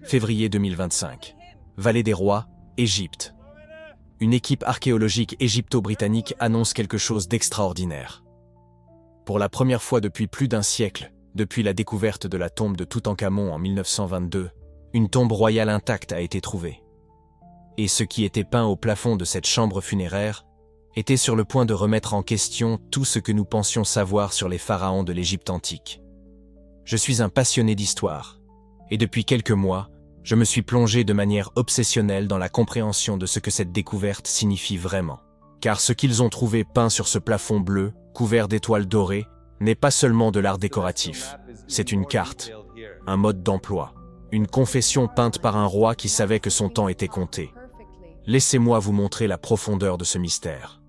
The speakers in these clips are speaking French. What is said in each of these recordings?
Février 2025. Vallée des Rois, Égypte. Une équipe archéologique égypto-britannique annonce quelque chose d'extraordinaire. Pour la première fois depuis plus d'un siècle, depuis la découverte de la tombe de Toutankhamon en 1922, une tombe royale intacte a été trouvée. Et ce qui était peint au plafond de cette chambre funéraire était sur le point de remettre en question tout ce que nous pensions savoir sur les pharaons de l'Égypte antique. Je suis un passionné d'histoire, et depuis quelques mois, je me suis plongé de manière obsessionnelle dans la compréhension de ce que cette découverte signifie vraiment. Car ce qu'ils ont trouvé peint sur ce plafond bleu, couvert d'étoiles dorées, n'est pas seulement de l'art décoratif. C'est une carte, un mode d'emploi, une confession peinte par un roi qui savait que son temps était compté. Laissez-moi vous montrer la profondeur de ce mystère.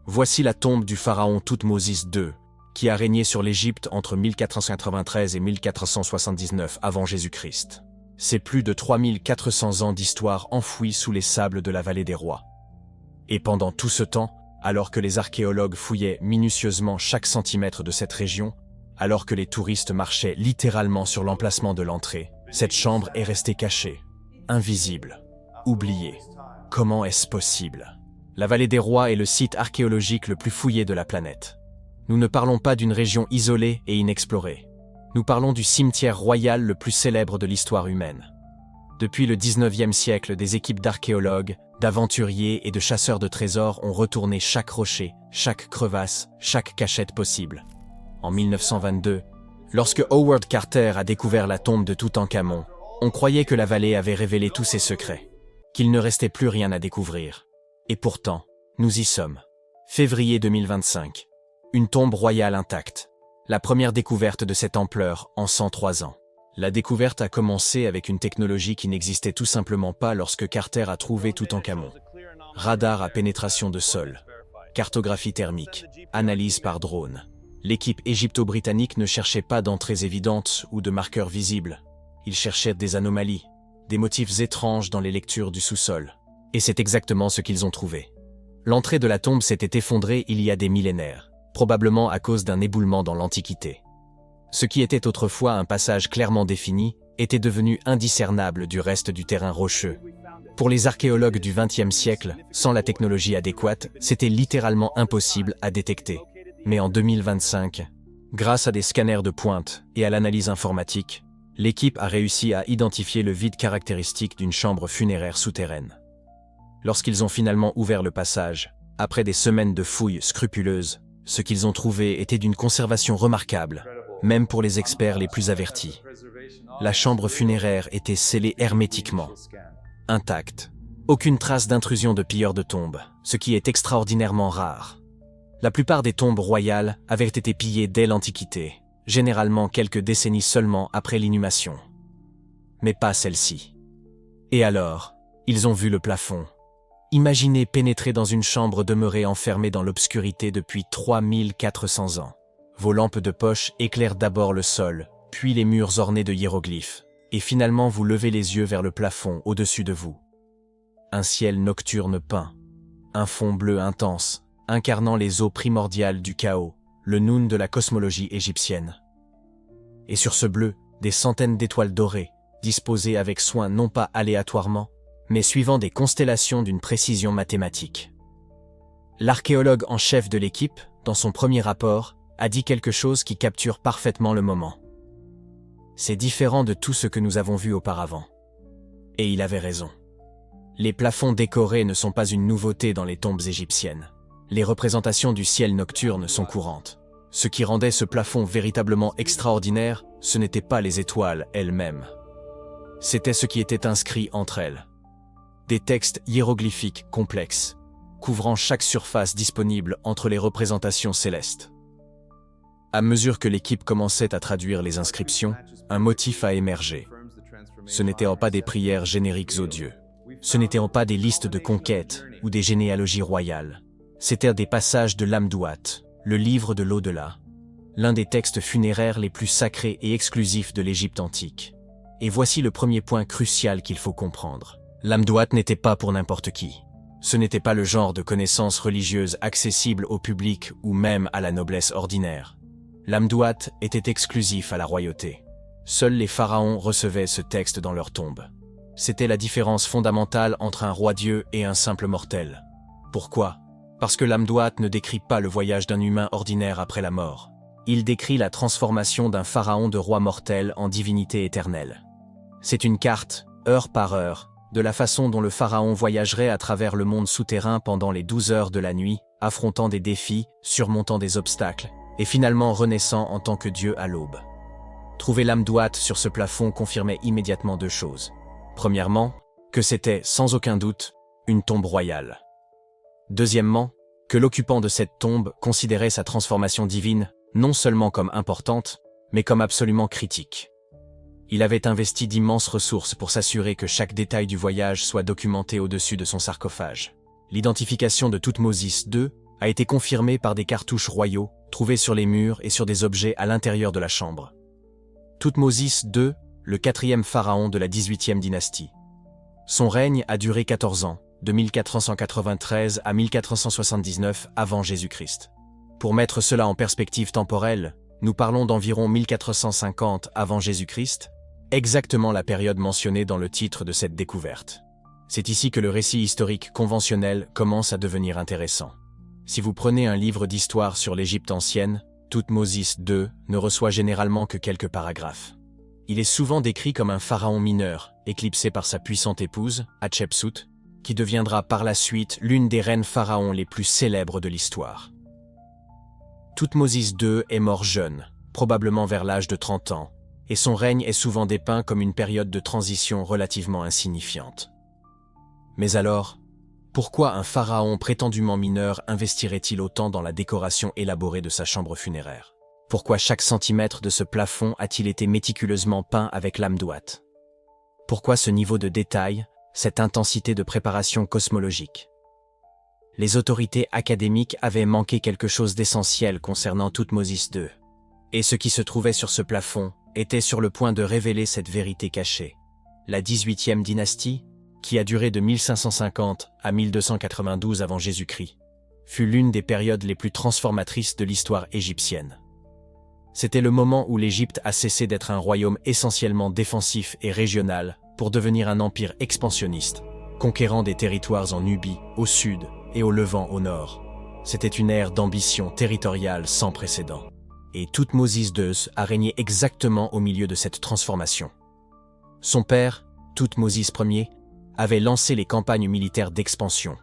Voici la tombe du pharaon Thoutmôsis II, qui a régné sur l'Égypte entre 1493 et 1479 avant Jésus-Christ. C'est plus de 3400 ans d'histoire enfouie sous les sables de la vallée des rois. Et pendant tout ce temps, alors que les archéologues fouillaient minutieusement chaque centimètre de cette région, alors que les touristes marchaient littéralement sur l'emplacement de l'entrée, cette chambre est restée cachée, invisible, oubliée. Comment est-ce possible? La vallée des rois est le site archéologique le plus fouillé de la planète. Nous ne parlons pas d'une région isolée et inexplorée. Nous parlons du cimetière royal le plus célèbre de l'histoire humaine. Depuis le 19e siècle, des équipes d'archéologues, d'aventuriers et de chasseurs de trésors ont retourné chaque rocher, chaque crevasse, chaque cachette possible. En 1922, lorsque Howard Carter a découvert la tombe de Toutankhamon, on croyait que la vallée avait révélé tous ses secrets, qu'il ne restait plus rien à découvrir. Et pourtant, nous y sommes. Février 2025. Une tombe royale intacte. La première découverte de cette ampleur en 103 ans. La découverte a commencé avec une technologie qui n'existait tout simplement pas lorsque Carter a trouvé Toutankhamon. Radar à pénétration de sol, cartographie thermique, analyse par drone. L'équipe égypto-britannique ne cherchait pas d'entrées évidentes ou de marqueurs visibles. Ils cherchaient des anomalies, des motifs étranges dans les lectures du sous-sol. Et c'est exactement ce qu'ils ont trouvé. L'entrée de la tombe s'était effondrée il y a des millénaires, probablement à cause d'un éboulement dans l'Antiquité. Ce qui était autrefois un passage clairement défini était devenu indiscernable du reste du terrain rocheux. Pour les archéologues du XXe siècle, sans la technologie adéquate, c'était littéralement impossible à détecter. Mais en 2025, grâce à des scanners de pointe et à l'analyse informatique, l'équipe a réussi à identifier le vide caractéristique d'une chambre funéraire souterraine. Lorsqu'ils ont finalement ouvert le passage, après des semaines de fouilles scrupuleuses, ce qu'ils ont trouvé était d'une conservation remarquable, même pour les experts les plus avertis. La chambre funéraire était scellée hermétiquement, intacte. Aucune trace d'intrusion de pilleurs de tombes, ce qui est extraordinairement rare. La plupart des tombes royales avaient été pillées dès l'Antiquité, généralement quelques décennies seulement après l'inhumation. Mais pas celle-ci. Et alors, ils ont vu le plafond. Imaginez pénétrer dans une chambre demeurée enfermée dans l'obscurité depuis 3400 ans. Vos lampes de poche éclairent d'abord le sol, puis les murs ornés de hiéroglyphes, et finalement vous levez les yeux vers le plafond au-dessus de vous. Un ciel nocturne peint, un fond bleu intense, incarnant les eaux primordiales du chaos, le noun de la cosmologie égyptienne. Et sur ce bleu, des centaines d'étoiles dorées, disposées avec soin non pas aléatoirement, mais suivant des constellations d'une précision mathématique. L'archéologue en chef de l'équipe, dans son premier rapport, a dit quelque chose qui capture parfaitement le moment. C'est différent de tout ce que nous avons vu auparavant. Et il avait raison. Les plafonds décorés ne sont pas une nouveauté dans les tombes égyptiennes. Les représentations du ciel nocturne sont courantes. Ce qui rendait ce plafond véritablement extraordinaire, ce n'étaient pas les étoiles elles-mêmes. C'était ce qui était inscrit entre elles. Des textes hiéroglyphiques complexes, couvrant chaque surface disponible entre les représentations célestes. À mesure que l'équipe commençait à traduire les inscriptions, un motif a émergé. Ce n'étaient pas des prières génériques aux dieux. Ce n'étaient pas des listes de conquêtes ou des généalogies royales. C'étaient des passages de l'Amduat, le livre de l'au-delà, l'un des textes funéraires les plus sacrés et exclusifs de l'Égypte antique. Et voici le premier point crucial qu'il faut comprendre. L'Amduat n'était pas pour n'importe qui. Ce n'était pas le genre de connaissances religieuses accessibles au public ou même à la noblesse ordinaire. L'Amduat était exclusif à la royauté. Seuls les pharaons recevaient ce texte dans leur tombe. C'était la différence fondamentale entre un roi-dieu et un simple mortel. Pourquoi? Parce que l'Amduat ne décrit pas le voyage d'un humain ordinaire après la mort. Il décrit la transformation d'un pharaon de roi mortel en divinité éternelle. C'est une carte, heure par heure, de la façon dont le pharaon voyagerait à travers le monde souterrain pendant les 12 heures de la nuit, affrontant des défis, surmontant des obstacles, et finalement renaissant en tant que dieu à l'aube. Trouver l'Amduat sur ce plafond confirmait immédiatement deux choses. Premièrement, que c'était, sans aucun doute, une tombe royale. Deuxièmement, que l'occupant de cette tombe considérait sa transformation divine non seulement comme importante, mais comme absolument critique. Il avait investi d'immenses ressources pour s'assurer que chaque détail du voyage soit documenté au-dessus de son sarcophage. L'identification de Thoutmôsis II a été confirmée par des cartouches royaux trouvés sur les murs et sur des objets à l'intérieur de la chambre. Thoutmôsis II, le 4e pharaon de la 18e dynastie. Son règne a duré 14 ans, de 1493 à 1479 avant Jésus-Christ. Pour mettre cela en perspective temporelle, nous parlons d'environ 1450 avant Jésus-Christ, exactement la période mentionnée dans le titre de cette découverte. C'est ici que le récit historique conventionnel commence à devenir intéressant. Si vous prenez un livre d'histoire sur l'Égypte ancienne, Thoutmôsis II ne reçoit généralement que quelques paragraphes. Il est souvent décrit comme un pharaon mineur, éclipsé par sa puissante épouse, Hatshepsut, qui deviendra par la suite l'une des reines pharaons les plus célèbres de l'histoire. Thoutmôsis II est mort jeune, probablement vers l'âge de 30 ans, et son règne est souvent dépeint comme une période de transition relativement insignifiante. Mais alors, pourquoi un pharaon prétendument mineur investirait-il autant dans la décoration élaborée de sa chambre funéraire? Pourquoi chaque centimètre de ce plafond a-t-il été méticuleusement peint avec l'Amduat? Pourquoi ce niveau de détail, cette intensité de préparation cosmologique? Les autorités académiques avaient manqué quelque chose d'essentiel concernant Thoutmôsis II. Et ce qui se trouvait sur ce plafond était sur le point de révéler cette vérité cachée. La 18e dynastie, qui a duré de 1550 à 1292 avant Jésus-Christ, fut l'une des périodes les plus transformatrices de l'histoire égyptienne. C'était le moment où l'Égypte a cessé d'être un royaume essentiellement défensif et régional pour devenir un empire expansionniste, conquérant des territoires en Nubie, au sud, et au Levant au nord. C'était une ère d'ambition territoriale sans précédent. Et Thoutmôsis II a régné exactement au milieu de cette transformation. Son père, Thoutmôsis Ier, avait lancé les campagnes militaires d'expansion.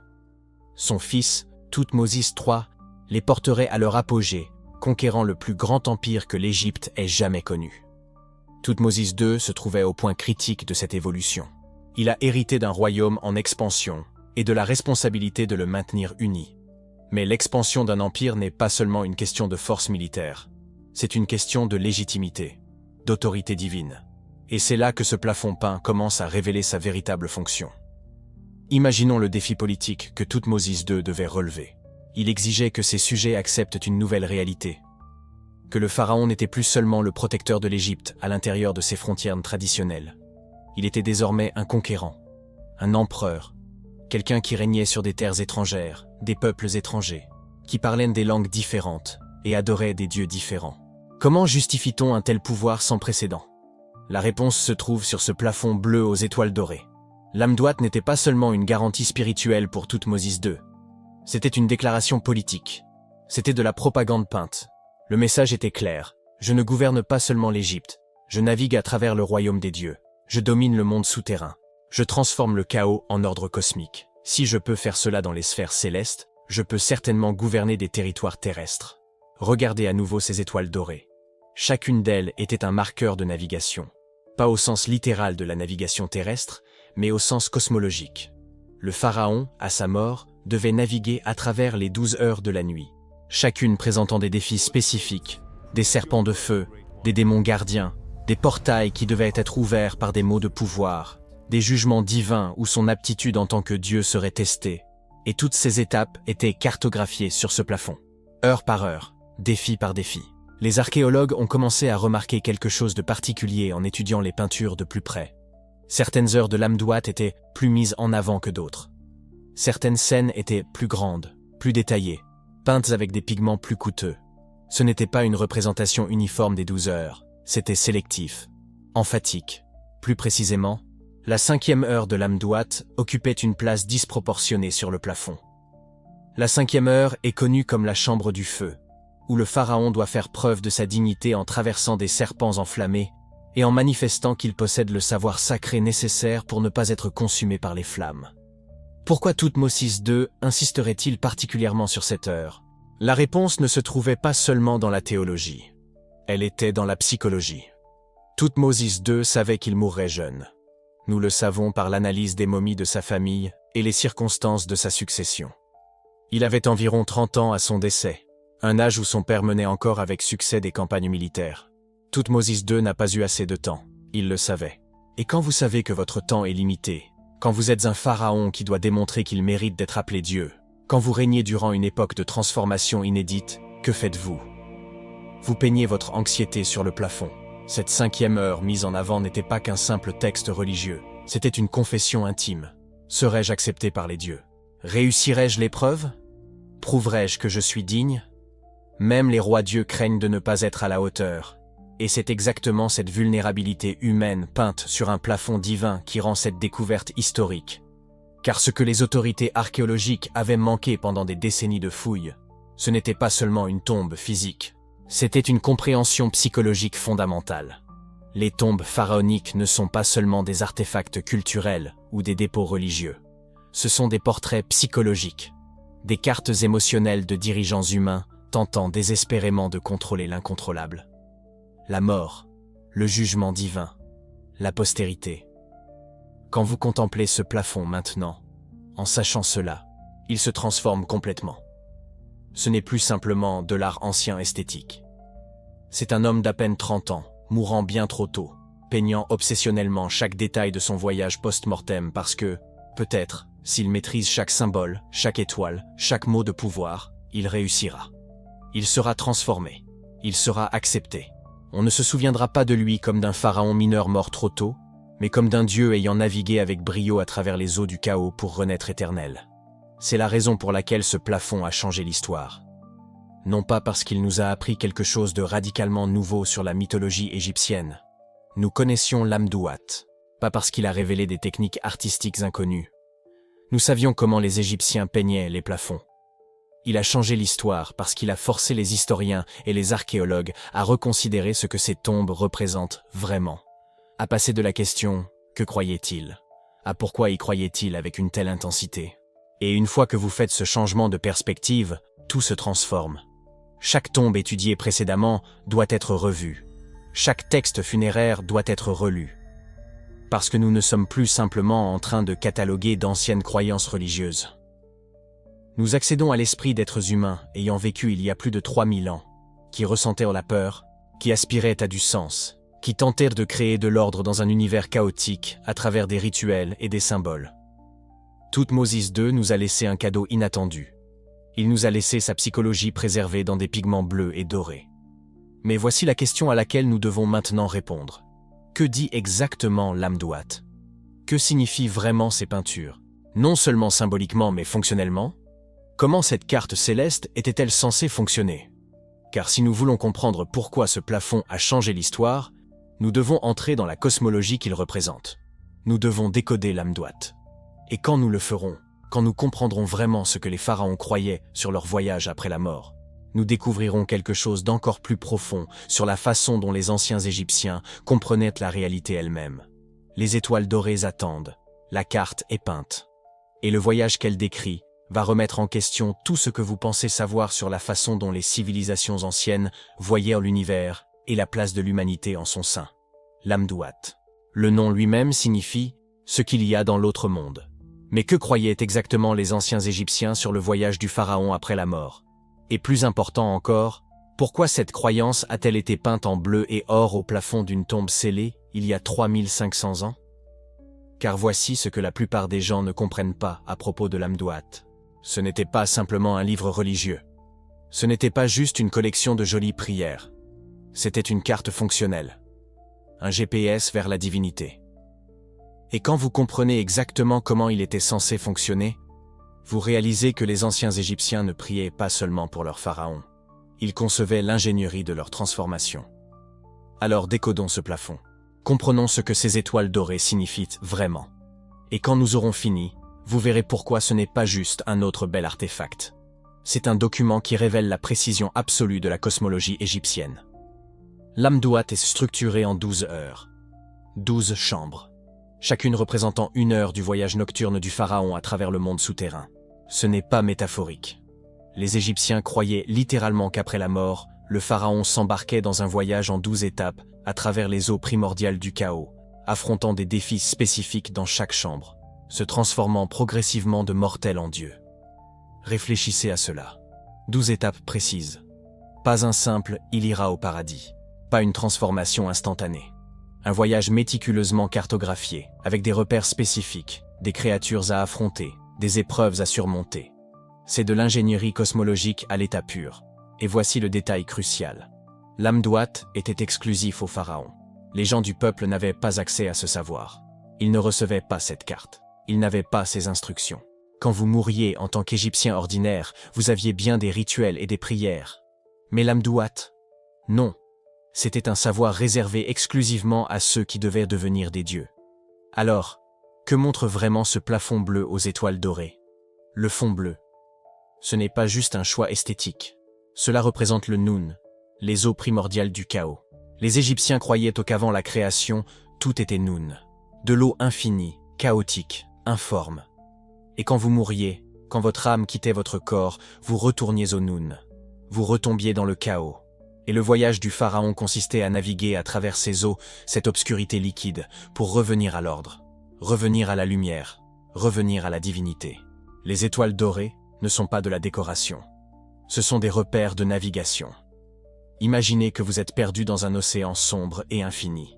Son fils, Thoutmôsis III, les porterait à leur apogée, conquérant le plus grand empire que l'Égypte ait jamais connu. Thoutmôsis II se trouvait au point critique de cette évolution. Il a hérité d'un royaume en expansion et de la responsabilité de le maintenir uni. Mais l'expansion d'un empire n'est pas seulement une question de force militaire, c'est une question de légitimité, d'autorité divine. Et c'est là que ce plafond peint commence à révéler sa véritable fonction. Imaginons le défi politique que Thoutmôsis II devait relever. Il exigeait que ses sujets acceptent une nouvelle réalité. Que le pharaon n'était plus seulement le protecteur de l'Égypte à l'intérieur de ses frontières traditionnelles. Il était désormais un conquérant, un empereur, quelqu'un qui régnait sur des terres étrangères, des peuples étrangers, qui parlaient des langues différentes et adoraient des dieux différents. Comment justifie-t-on un tel pouvoir sans précédent? La réponse se trouve sur ce plafond bleu aux étoiles dorées. L'Amduat n'était pas seulement une garantie spirituelle pour Thoutmôsis II. C'était une déclaration politique. C'était de la propagande peinte. Le message était clair. Je ne gouverne pas seulement l'Égypte. Je navigue à travers le royaume des dieux. Je domine le monde souterrain. Je transforme le chaos en ordre cosmique. Si je peux faire cela dans les sphères célestes, je peux certainement gouverner des territoires terrestres. Regardez à nouveau ces étoiles dorées. Chacune d'elles était un marqueur de navigation. Pas au sens littéral de la navigation terrestre, mais au sens cosmologique. Le pharaon, à sa mort, devait naviguer à travers les 12 heures de la nuit, chacune présentant des défis spécifiques, des serpents de feu, des démons gardiens, des portails qui devaient être ouverts par des mots de pouvoir, des jugements divins où son aptitude en tant que Dieu serait testée, et toutes ces étapes étaient cartographiées sur ce plafond, heure par heure, défi par défi. Les archéologues ont commencé à remarquer quelque chose de particulier en étudiant les peintures de plus près. Certaines heures de l'Amduat étaient plus mises en avant que d'autres. Certaines scènes étaient plus grandes, plus détaillées, peintes avec des pigments plus coûteux. Ce n'était pas une représentation uniforme des 12 heures, c'était sélectif. emphatique. Plus précisément, la 5e heure de l'Amduat occupait une place disproportionnée sur le plafond. La 5e heure est connue comme la chambre du feu, où le pharaon doit faire preuve de sa dignité en traversant des serpents enflammés et en manifestant qu'il possède le savoir sacré nécessaire pour ne pas être consumé par les flammes. Pourquoi Toutmosis II insisterait-il particulièrement sur cette heure? La réponse ne se trouvait pas seulement dans la théologie. Elle était dans la psychologie. Toutmosis II savait qu'il mourrait jeune. Nous le savons par l'analyse des momies de sa famille et les circonstances de sa succession. Il avait environ 30 ans à son décès, un âge où son père menait encore avec succès des campagnes militaires. Toutmosis II n'a pas eu assez de temps, il le savait. Et quand vous savez que votre temps est limité, quand vous êtes un pharaon qui doit démontrer qu'il mérite d'être appelé Dieu, quand vous régnez durant une époque de transformation inédite, que faites-vous? Vous peignez votre anxiété sur le plafond. Cette 5e heure mise en avant n'était pas qu'un simple texte religieux, c'était une confession intime. Serais-je accepté par les dieux? Réussirais-je l'épreuve? Prouverais-je que je suis digne? Même les rois dieux craignent de ne pas être à la hauteur. Et c'est exactement cette vulnérabilité humaine peinte sur un plafond divin qui rend cette découverte historique. Car ce que les autorités archéologiques avaient manqué pendant des décennies de fouilles, ce n'était pas seulement une tombe physique, c'était une compréhension psychologique fondamentale. Les tombes pharaoniques ne sont pas seulement des artefacts culturels ou des dépôts religieux. Ce sont des portraits psychologiques, des cartes émotionnelles de dirigeants humains tentant désespérément de contrôler l'incontrôlable. La mort, le jugement divin, la postérité. Quand vous contemplez ce plafond maintenant, en sachant cela, il se transforme complètement. Ce n'est plus simplement de l'art ancien esthétique. C'est un homme d'à peine 30 ans, mourant bien trop tôt, peignant obsessionnellement chaque détail de son voyage post-mortem parce que, peut-être, s'il maîtrise chaque symbole, chaque étoile, chaque mot de pouvoir, il réussira. Il sera transformé. Il sera accepté. On ne se souviendra pas de lui comme d'un pharaon mineur mort trop tôt, mais comme d'un dieu ayant navigué avec brio à travers les eaux du chaos pour renaître éternel. C'est la raison pour laquelle ce plafond a changé l'histoire. Non pas parce qu'il nous a appris quelque chose de radicalement nouveau sur la mythologie égyptienne. Nous connaissions l'Amduat, pas parce qu'il a révélé des techniques artistiques inconnues. Nous savions comment les Égyptiens peignaient les plafonds. Il a changé l'histoire parce qu'il a forcé les historiens et les archéologues à reconsidérer ce que ces tombes représentent vraiment. À passer de la question « que croyait-il » à « pourquoi y croyait-il avec une telle intensité ?» Et une fois que vous faites ce changement de perspective, tout se transforme. Chaque tombe étudiée précédemment doit être revue. Chaque texte funéraire doit être relu. Parce que nous ne sommes plus simplement en train de cataloguer d'anciennes croyances religieuses. Nous accédons à l'esprit d'êtres humains ayant vécu il y a plus de 3000 ans, qui ressentaient la peur, qui aspiraient à du sens, qui tentèrent de créer de l'ordre dans un univers chaotique à travers des rituels et des symboles. Toutmosis II nous a laissé un cadeau inattendu. Il nous a laissé sa psychologie préservée dans des pigments bleus et dorés. Mais voici la question à laquelle nous devons maintenant répondre. Que dit exactement l'Amduat? Que signifient vraiment ces peintures? Non seulement symboliquement mais fonctionnellement? Comment cette carte céleste était-elle censée fonctionner? Car si nous voulons comprendre pourquoi ce plafond a changé l'histoire, nous devons entrer dans la cosmologie qu'il représente. Nous devons décoder l'Amduat. Et quand nous le ferons, quand nous comprendrons vraiment ce que les pharaons croyaient sur leur voyage après la mort, nous découvrirons quelque chose d'encore plus profond sur la façon dont les anciens Égyptiens comprenaient la réalité elle-même. Les étoiles dorées attendent, la carte est peinte. Et le voyage qu'elle décrit va remettre en question tout ce que vous pensez savoir sur la façon dont les civilisations anciennes voyaient l'univers et la place de l'humanité en son sein. L'Amduat. Le nom lui-même signifie « ce qu'il y a dans l'autre monde ». Mais que croyaient exactement les anciens Égyptiens sur le voyage du pharaon après la mort? Et plus important encore, pourquoi cette croyance a-t-elle été peinte en bleu et or au plafond d'une tombe scellée il y a 3500 ans? Car voici ce que la plupart des gens ne comprennent pas à propos de l'Amduat. Ce n'était pas simplement un livre religieux. Ce n'était pas juste une collection de jolies prières. C'était une carte fonctionnelle. Un GPS vers la divinité. Et quand vous comprenez exactement comment il était censé fonctionner, vous réalisez que les anciens Égyptiens ne priaient pas seulement pour leur pharaon. Ils concevaient l'ingénierie de leur transformation. Alors décodons ce plafond. Comprenons ce que ces étoiles dorées signifient vraiment. Et quand nous aurons fini, vous verrez pourquoi ce n'est pas juste un autre bel artefact. C'est un document qui révèle la précision absolue de la cosmologie égyptienne. L'Amduat est structuré en 12 heures. 12 chambres. Chacune représentant 1 heure du voyage nocturne du pharaon à travers le monde souterrain. Ce n'est pas métaphorique. Les Égyptiens croyaient littéralement qu'après la mort, le pharaon s'embarquait dans un voyage en 12 étapes à travers les eaux primordiales du chaos, affrontant des défis spécifiques dans chaque chambre, se transformant progressivement de mortel en dieu. Réfléchissez à cela. 12 étapes précises. Pas un simple « il ira au paradis ». Pas une transformation instantanée. Un voyage méticuleusement cartographié, avec des repères spécifiques, des créatures à affronter, des épreuves à surmonter. C'est de l'ingénierie cosmologique à l'état pur. Et voici le détail crucial. L'Amduat était exclusif au pharaon. Les gens du peuple n'avaient pas accès à ce savoir. Ils ne recevaient pas cette carte. Ils n'avaient pas ces instructions. Quand vous mouriez en tant qu'Égyptien ordinaire, vous aviez bien des rituels et des prières. Mais l'Amduat, non. C'était un savoir réservé exclusivement à ceux qui devaient devenir des dieux. Alors, que montre vraiment ce plafond bleu aux étoiles dorées? Le fond bleu. Ce n'est pas juste un choix esthétique. Cela représente le Nun, les eaux primordiales du chaos. Les Égyptiens croyaient qu'avant la création, tout était Nun. De l'eau infinie, chaotique, informe. Et quand vous mouriez, quand votre âme quittait votre corps, vous retourniez au Nun. Vous retombiez dans le chaos. Et le voyage du pharaon consistait à naviguer à travers ces eaux, cette obscurité liquide, pour revenir à l'ordre, revenir à la lumière, revenir à la divinité. Les étoiles dorées ne sont pas de la décoration. Ce sont des repères de navigation. Imaginez que vous êtes perdu dans un océan sombre et infini.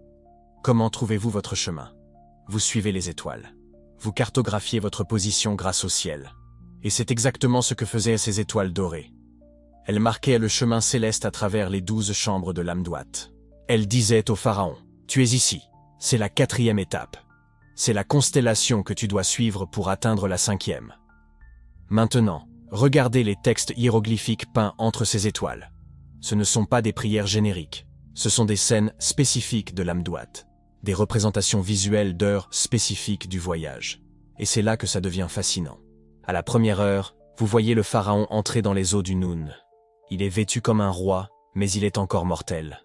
Comment trouvez-vous votre chemin? Vous suivez les étoiles. Vous cartographiez votre position grâce au ciel. Et c'est exactement ce que faisaient ces étoiles dorées. Elles marquaient le chemin céleste à travers les 12 chambres de l'Amduat. Elles disaient au pharaon, « Tu es ici, c'est la 4e étape. C'est la constellation que tu dois suivre pour atteindre la 5e. » Maintenant, regardez les textes hiéroglyphiques peints entre ces étoiles. Ce ne sont pas des prières génériques, ce sont des scènes spécifiques de l'Amduat, des représentations visuelles d'heures spécifiques du voyage. Et c'est là que ça devient fascinant. À la première heure, vous voyez le pharaon entrer dans les eaux du Nun. Il est vêtu comme un roi, mais il est encore mortel.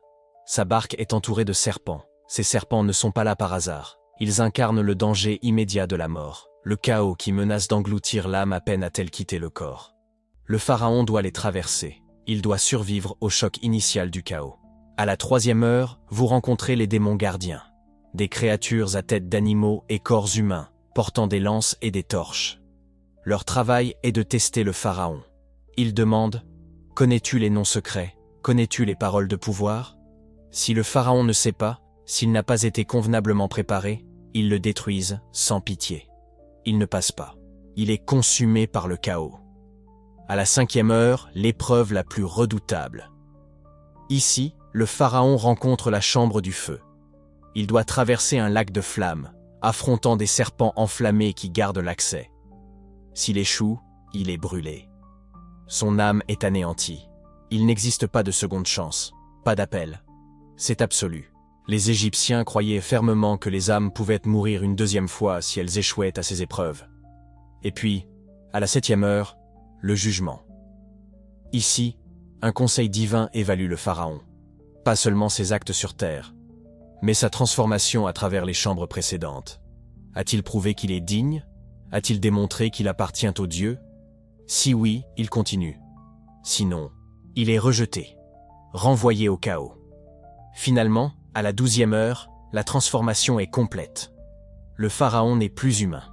Sa barque est entourée de serpents. Ces serpents ne sont pas là par hasard. Ils incarnent le danger immédiat de la mort, le chaos qui menace d'engloutir l'âme à peine a-t-elle quitté le corps. Le pharaon doit les traverser. Il doit survivre au choc initial du chaos. À la 3e heure, vous rencontrez les démons gardiens. Des créatures à tête d'animaux et corps humains, portant des lances et des torches. Leur travail est de tester le pharaon. Ils demandent « Connais-tu les noms secrets? Connais-tu les paroles de pouvoir ?» Si le pharaon ne sait pas, s'il n'a pas été convenablement préparé, ils le détruisent sans pitié. Il ne passe pas. Il est consumé par le chaos. À la 5e heure, l'épreuve la plus redoutable. Ici, le pharaon rencontre la chambre du feu. Il doit traverser un lac de flammes, affrontant des serpents enflammés qui gardent l'accès. S'il échoue, il est brûlé. Son âme est anéantie. Il n'existe pas de seconde chance, pas d'appel. C'est absolu. Les Égyptiens croyaient fermement que les âmes pouvaient mourir une 2e fois si elles échouaient à ces épreuves. Et puis, à la 7e heure, le jugement. Ici, un conseil divin évalue le pharaon. Pas seulement ses actes sur terre, mais sa transformation à travers les chambres précédentes. A-t-il prouvé qu'il est digne? A-t-il démontré qu'il appartient aux dieux? Si oui, il continue. Sinon, il est rejeté, renvoyé au chaos. Finalement, à la 12e heure, la transformation est complète. Le pharaon n'est plus humain.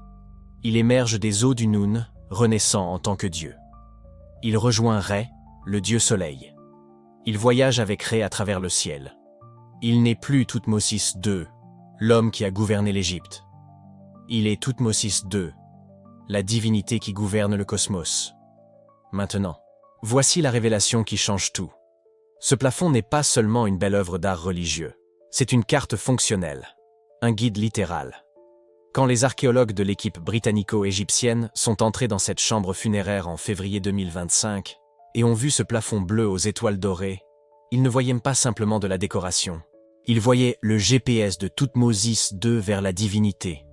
Il émerge des eaux du Nun, renaissant en tant que dieu. Il rejoint Ré, le dieu soleil. Il voyage avec Ré à travers le ciel. Il n'est plus Thoutmosis II, l'homme qui a gouverné l'Égypte. Il est Thoutmosis II, la divinité qui gouverne le cosmos. Maintenant, voici la révélation qui change tout. Ce plafond n'est pas seulement une belle œuvre d'art religieux. C'est une carte fonctionnelle, un guide littéral. Quand les archéologues de l'équipe britannico-égyptienne sont entrés dans cette chambre funéraire en février 2025 et ont vu ce plafond bleu aux étoiles dorées, ils ne voyaient pas simplement de la décoration. Il voyait le GPS de Thoutmôsis II vers la divinité.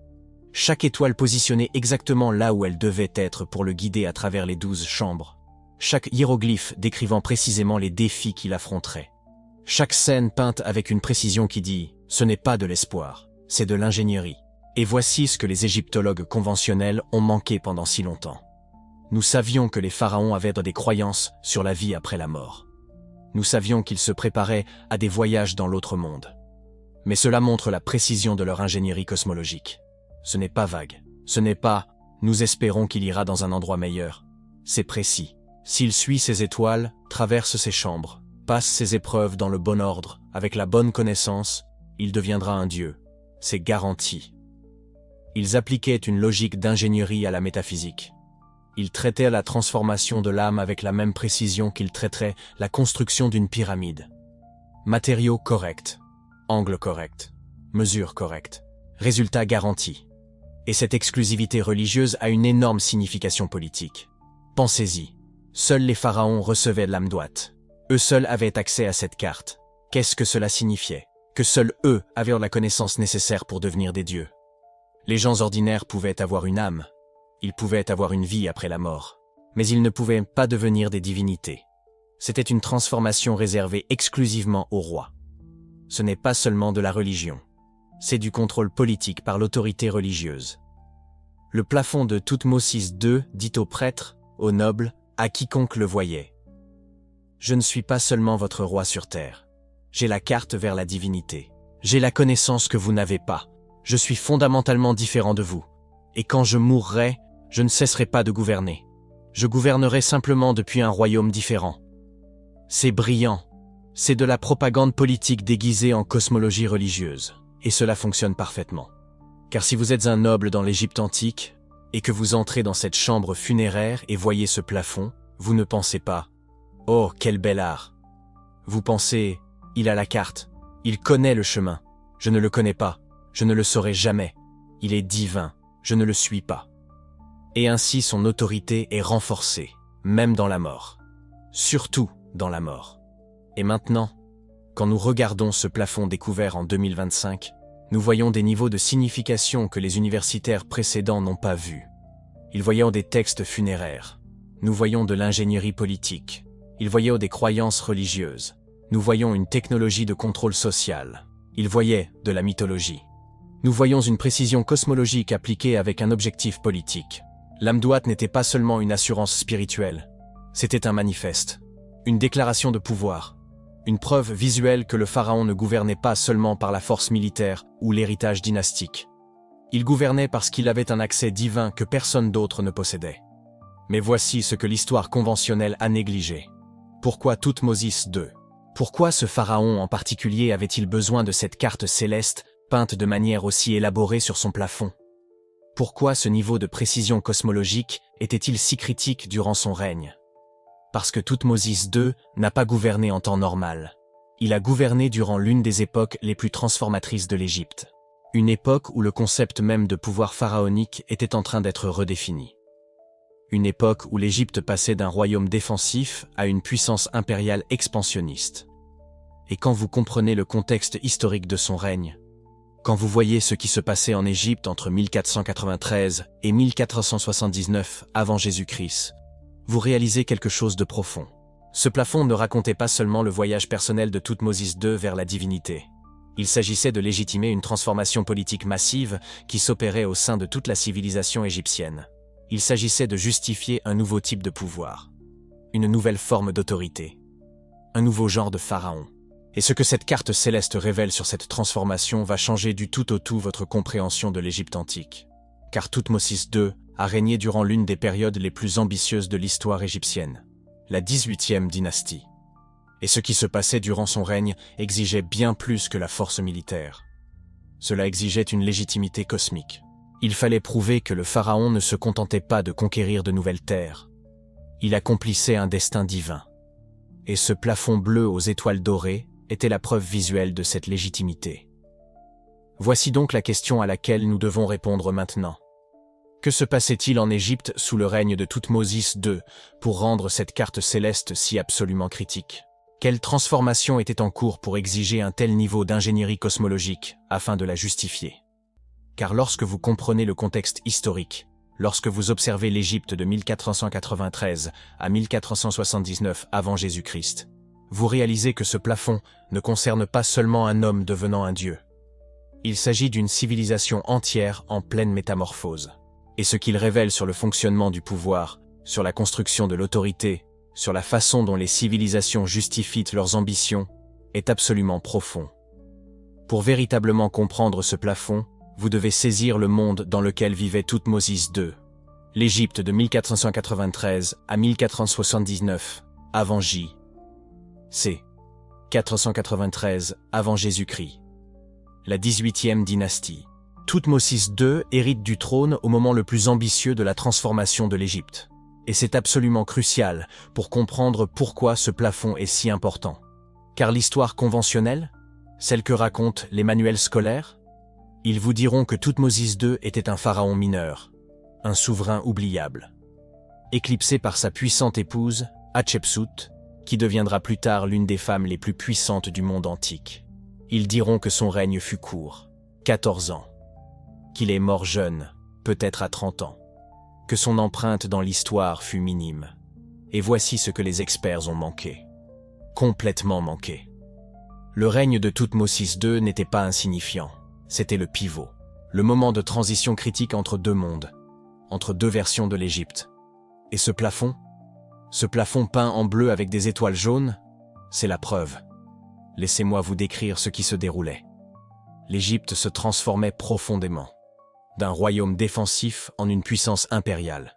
Chaque étoile positionnée exactement là où elle devait être pour le guider à travers les 12 chambres. Chaque hiéroglyphe décrivant précisément les défis qu'il affronterait. Chaque scène peinte avec une précision qui dit « ce n'est pas de l'espoir, c'est de l'ingénierie ». Et voici ce que les égyptologues conventionnels ont manqué pendant si longtemps. Nous savions que les pharaons avaient des croyances sur la vie après la mort. Nous savions qu'ils se préparaient à des voyages dans l'autre monde. Mais cela montre la précision de leur ingénierie cosmologique. Ce n'est pas vague. Ce n'est pas « nous espérons qu'il ira dans un endroit meilleur ». C'est précis. S'il suit ses étoiles, traverse ses chambres, passe ses épreuves dans le bon ordre, avec la bonne connaissance, il deviendra un dieu. C'est garanti. Ils appliquaient une logique d'ingénierie à la métaphysique. Ils traitaient la transformation de l'âme avec la même précision qu'ils traiteraient la construction d'une pyramide. Matériaux corrects, angle correct, mesure correcte, résultat garanti. Et cette exclusivité religieuse a une énorme signification politique. Pensez-y, seuls les pharaons recevaient l'Amduat. Eux seuls avaient accès à cette carte. Qu'est-ce que cela signifiait? Que seuls eux avaient la connaissance nécessaire pour devenir des dieux. Les gens ordinaires pouvaient avoir une âme, ils pouvaient avoir une vie après la mort, mais ils ne pouvaient pas devenir des divinités. C'était une transformation réservée exclusivement aux rois. Ce n'est pas seulement de la religion, c'est du contrôle politique par l'autorité religieuse. Le plafond de Thoutmôsis II dit aux prêtres, aux nobles, à quiconque le voyait. Je ne suis pas seulement votre roi sur terre. J'ai la carte vers la divinité. J'ai la connaissance que vous n'avez pas. Je suis fondamentalement différent de vous. Et quand je mourrai, je ne cesserai pas de gouverner. Je gouvernerai simplement depuis un royaume différent. C'est brillant. C'est de la propagande politique déguisée en cosmologie religieuse. Et cela fonctionne parfaitement. Car si vous êtes un noble dans l'Égypte antique, et que vous entrez dans cette chambre funéraire et voyez ce plafond, vous ne pensez pas « Oh, quel bel art !» Vous pensez « Il a la carte, il connaît le chemin, je ne le connais pas, je ne le saurai jamais, il est divin, je ne le suis pas. » Et ainsi son autorité est renforcée, même dans la mort. Surtout dans la mort. Et maintenant, quand nous regardons ce plafond découvert en 2025, nous voyons des niveaux de signification que les universitaires précédents n'ont pas vus. Ils voyaient des textes funéraires. Nous voyons de l'ingénierie politique. Ils voyaient des croyances religieuses. Nous voyons une technologie de contrôle social. Ils voyaient de la mythologie. Nous voyons une précision cosmologique appliquée avec un objectif politique. L'Amduat n'était pas seulement une assurance spirituelle. C'était un manifeste. Une déclaration de pouvoir. Une preuve visuelle que le pharaon ne gouvernait pas seulement par la force militaire ou l'héritage dynastique. Il gouvernait parce qu'il avait un accès divin que personne d'autre ne possédait. Mais voici ce que l'histoire conventionnelle a négligé. Pourquoi Thoutmôsis II? Pourquoi ce pharaon en particulier avait-il besoin de cette carte céleste peinte de manière aussi élaborée sur son plafond? Pourquoi ce niveau de précision cosmologique était-il si critique durant son règne? Parce que Thoutmôsis II n'a pas gouverné en temps normal. Il a gouverné durant l'une des époques les plus transformatrices de l'Égypte. Une époque où le concept même de pouvoir pharaonique était en train d'être redéfini. Une époque où l'Égypte passait d'un royaume défensif à une puissance impériale expansionniste. Et quand vous comprenez le contexte historique de son règne, quand vous voyez ce qui se passait en Égypte entre 1493 et 1479 avant Jésus-Christ, vous réalisez quelque chose de profond. Ce plafond ne racontait pas seulement le voyage personnel de Thoutmôsis II vers la divinité. Il s'agissait de légitimer une transformation politique massive qui s'opérait au sein de toute la civilisation égyptienne. Il s'agissait de justifier un nouveau type de pouvoir, une nouvelle forme d'autorité, un nouveau genre de pharaon. Et ce que cette carte céleste révèle sur cette transformation va changer du tout au tout votre compréhension de l'Égypte antique. Car Thoutmôsis II a régné durant l'une des périodes les plus ambitieuses de l'histoire égyptienne, la 18e dynastie. Et ce qui se passait durant son règne exigeait bien plus que la force militaire. Cela exigeait une légitimité cosmique. Il fallait prouver que le pharaon ne se contentait pas de conquérir de nouvelles terres. Il accomplissait un destin divin. Et ce plafond bleu aux étoiles dorées était la preuve visuelle de cette légitimité. Voici donc la question à laquelle nous devons répondre maintenant. Que se passait-il en Égypte sous le règne de Thoutmôsis II pour rendre cette carte céleste si absolument critique? Quelle transformation était en cours pour exiger un tel niveau d'ingénierie cosmologique afin de la justifier? Car lorsque vous comprenez le contexte historique, lorsque vous observez l'Égypte de 1493 à 1479 avant Jésus-Christ, vous réalisez que ce plafond ne concerne pas seulement un homme devenant un dieu. Il s'agit d'une civilisation entière en pleine métamorphose. Et ce qu'il révèle sur le fonctionnement du pouvoir, sur la construction de l'autorité, sur la façon dont les civilisations justifient leurs ambitions, est absolument profond. Pour véritablement comprendre ce plafond, vous devez saisir le monde dans lequel vivait Thoutmôsis II. L'Égypte de 1493 à 1479, avant J. C. 493 avant Jésus-Christ. La 18e dynastie. Thoutmôsis II hérite du trône au moment le plus ambitieux de la transformation de l'Égypte. Et c'est absolument crucial pour comprendre pourquoi ce plafond est si important. Car l'histoire conventionnelle, celle que racontent les manuels scolaires, ils vous diront que Thoutmôsis II était un pharaon mineur, un souverain oubliable. Éclipsé par sa puissante épouse, Hatshepsut, qui deviendra plus tard l'une des femmes les plus puissantes du monde antique. Ils diront que son règne fut court, 14 ans, qu'il est mort jeune, peut-être à 30 ans, que son empreinte dans l'histoire fut minime. Et voici ce que les experts ont manqué. Complètement manqué. Le règne de Thoutmôsis II n'était pas insignifiant. C'était le pivot, le moment de transition critique entre deux mondes, entre deux versions de l'Égypte. Et ce plafond peint en bleu avec des étoiles jaunes, c'est la preuve. Laissez-moi vous décrire ce qui se déroulait. L'Égypte se transformait profondément, d'un royaume défensif en une puissance impériale.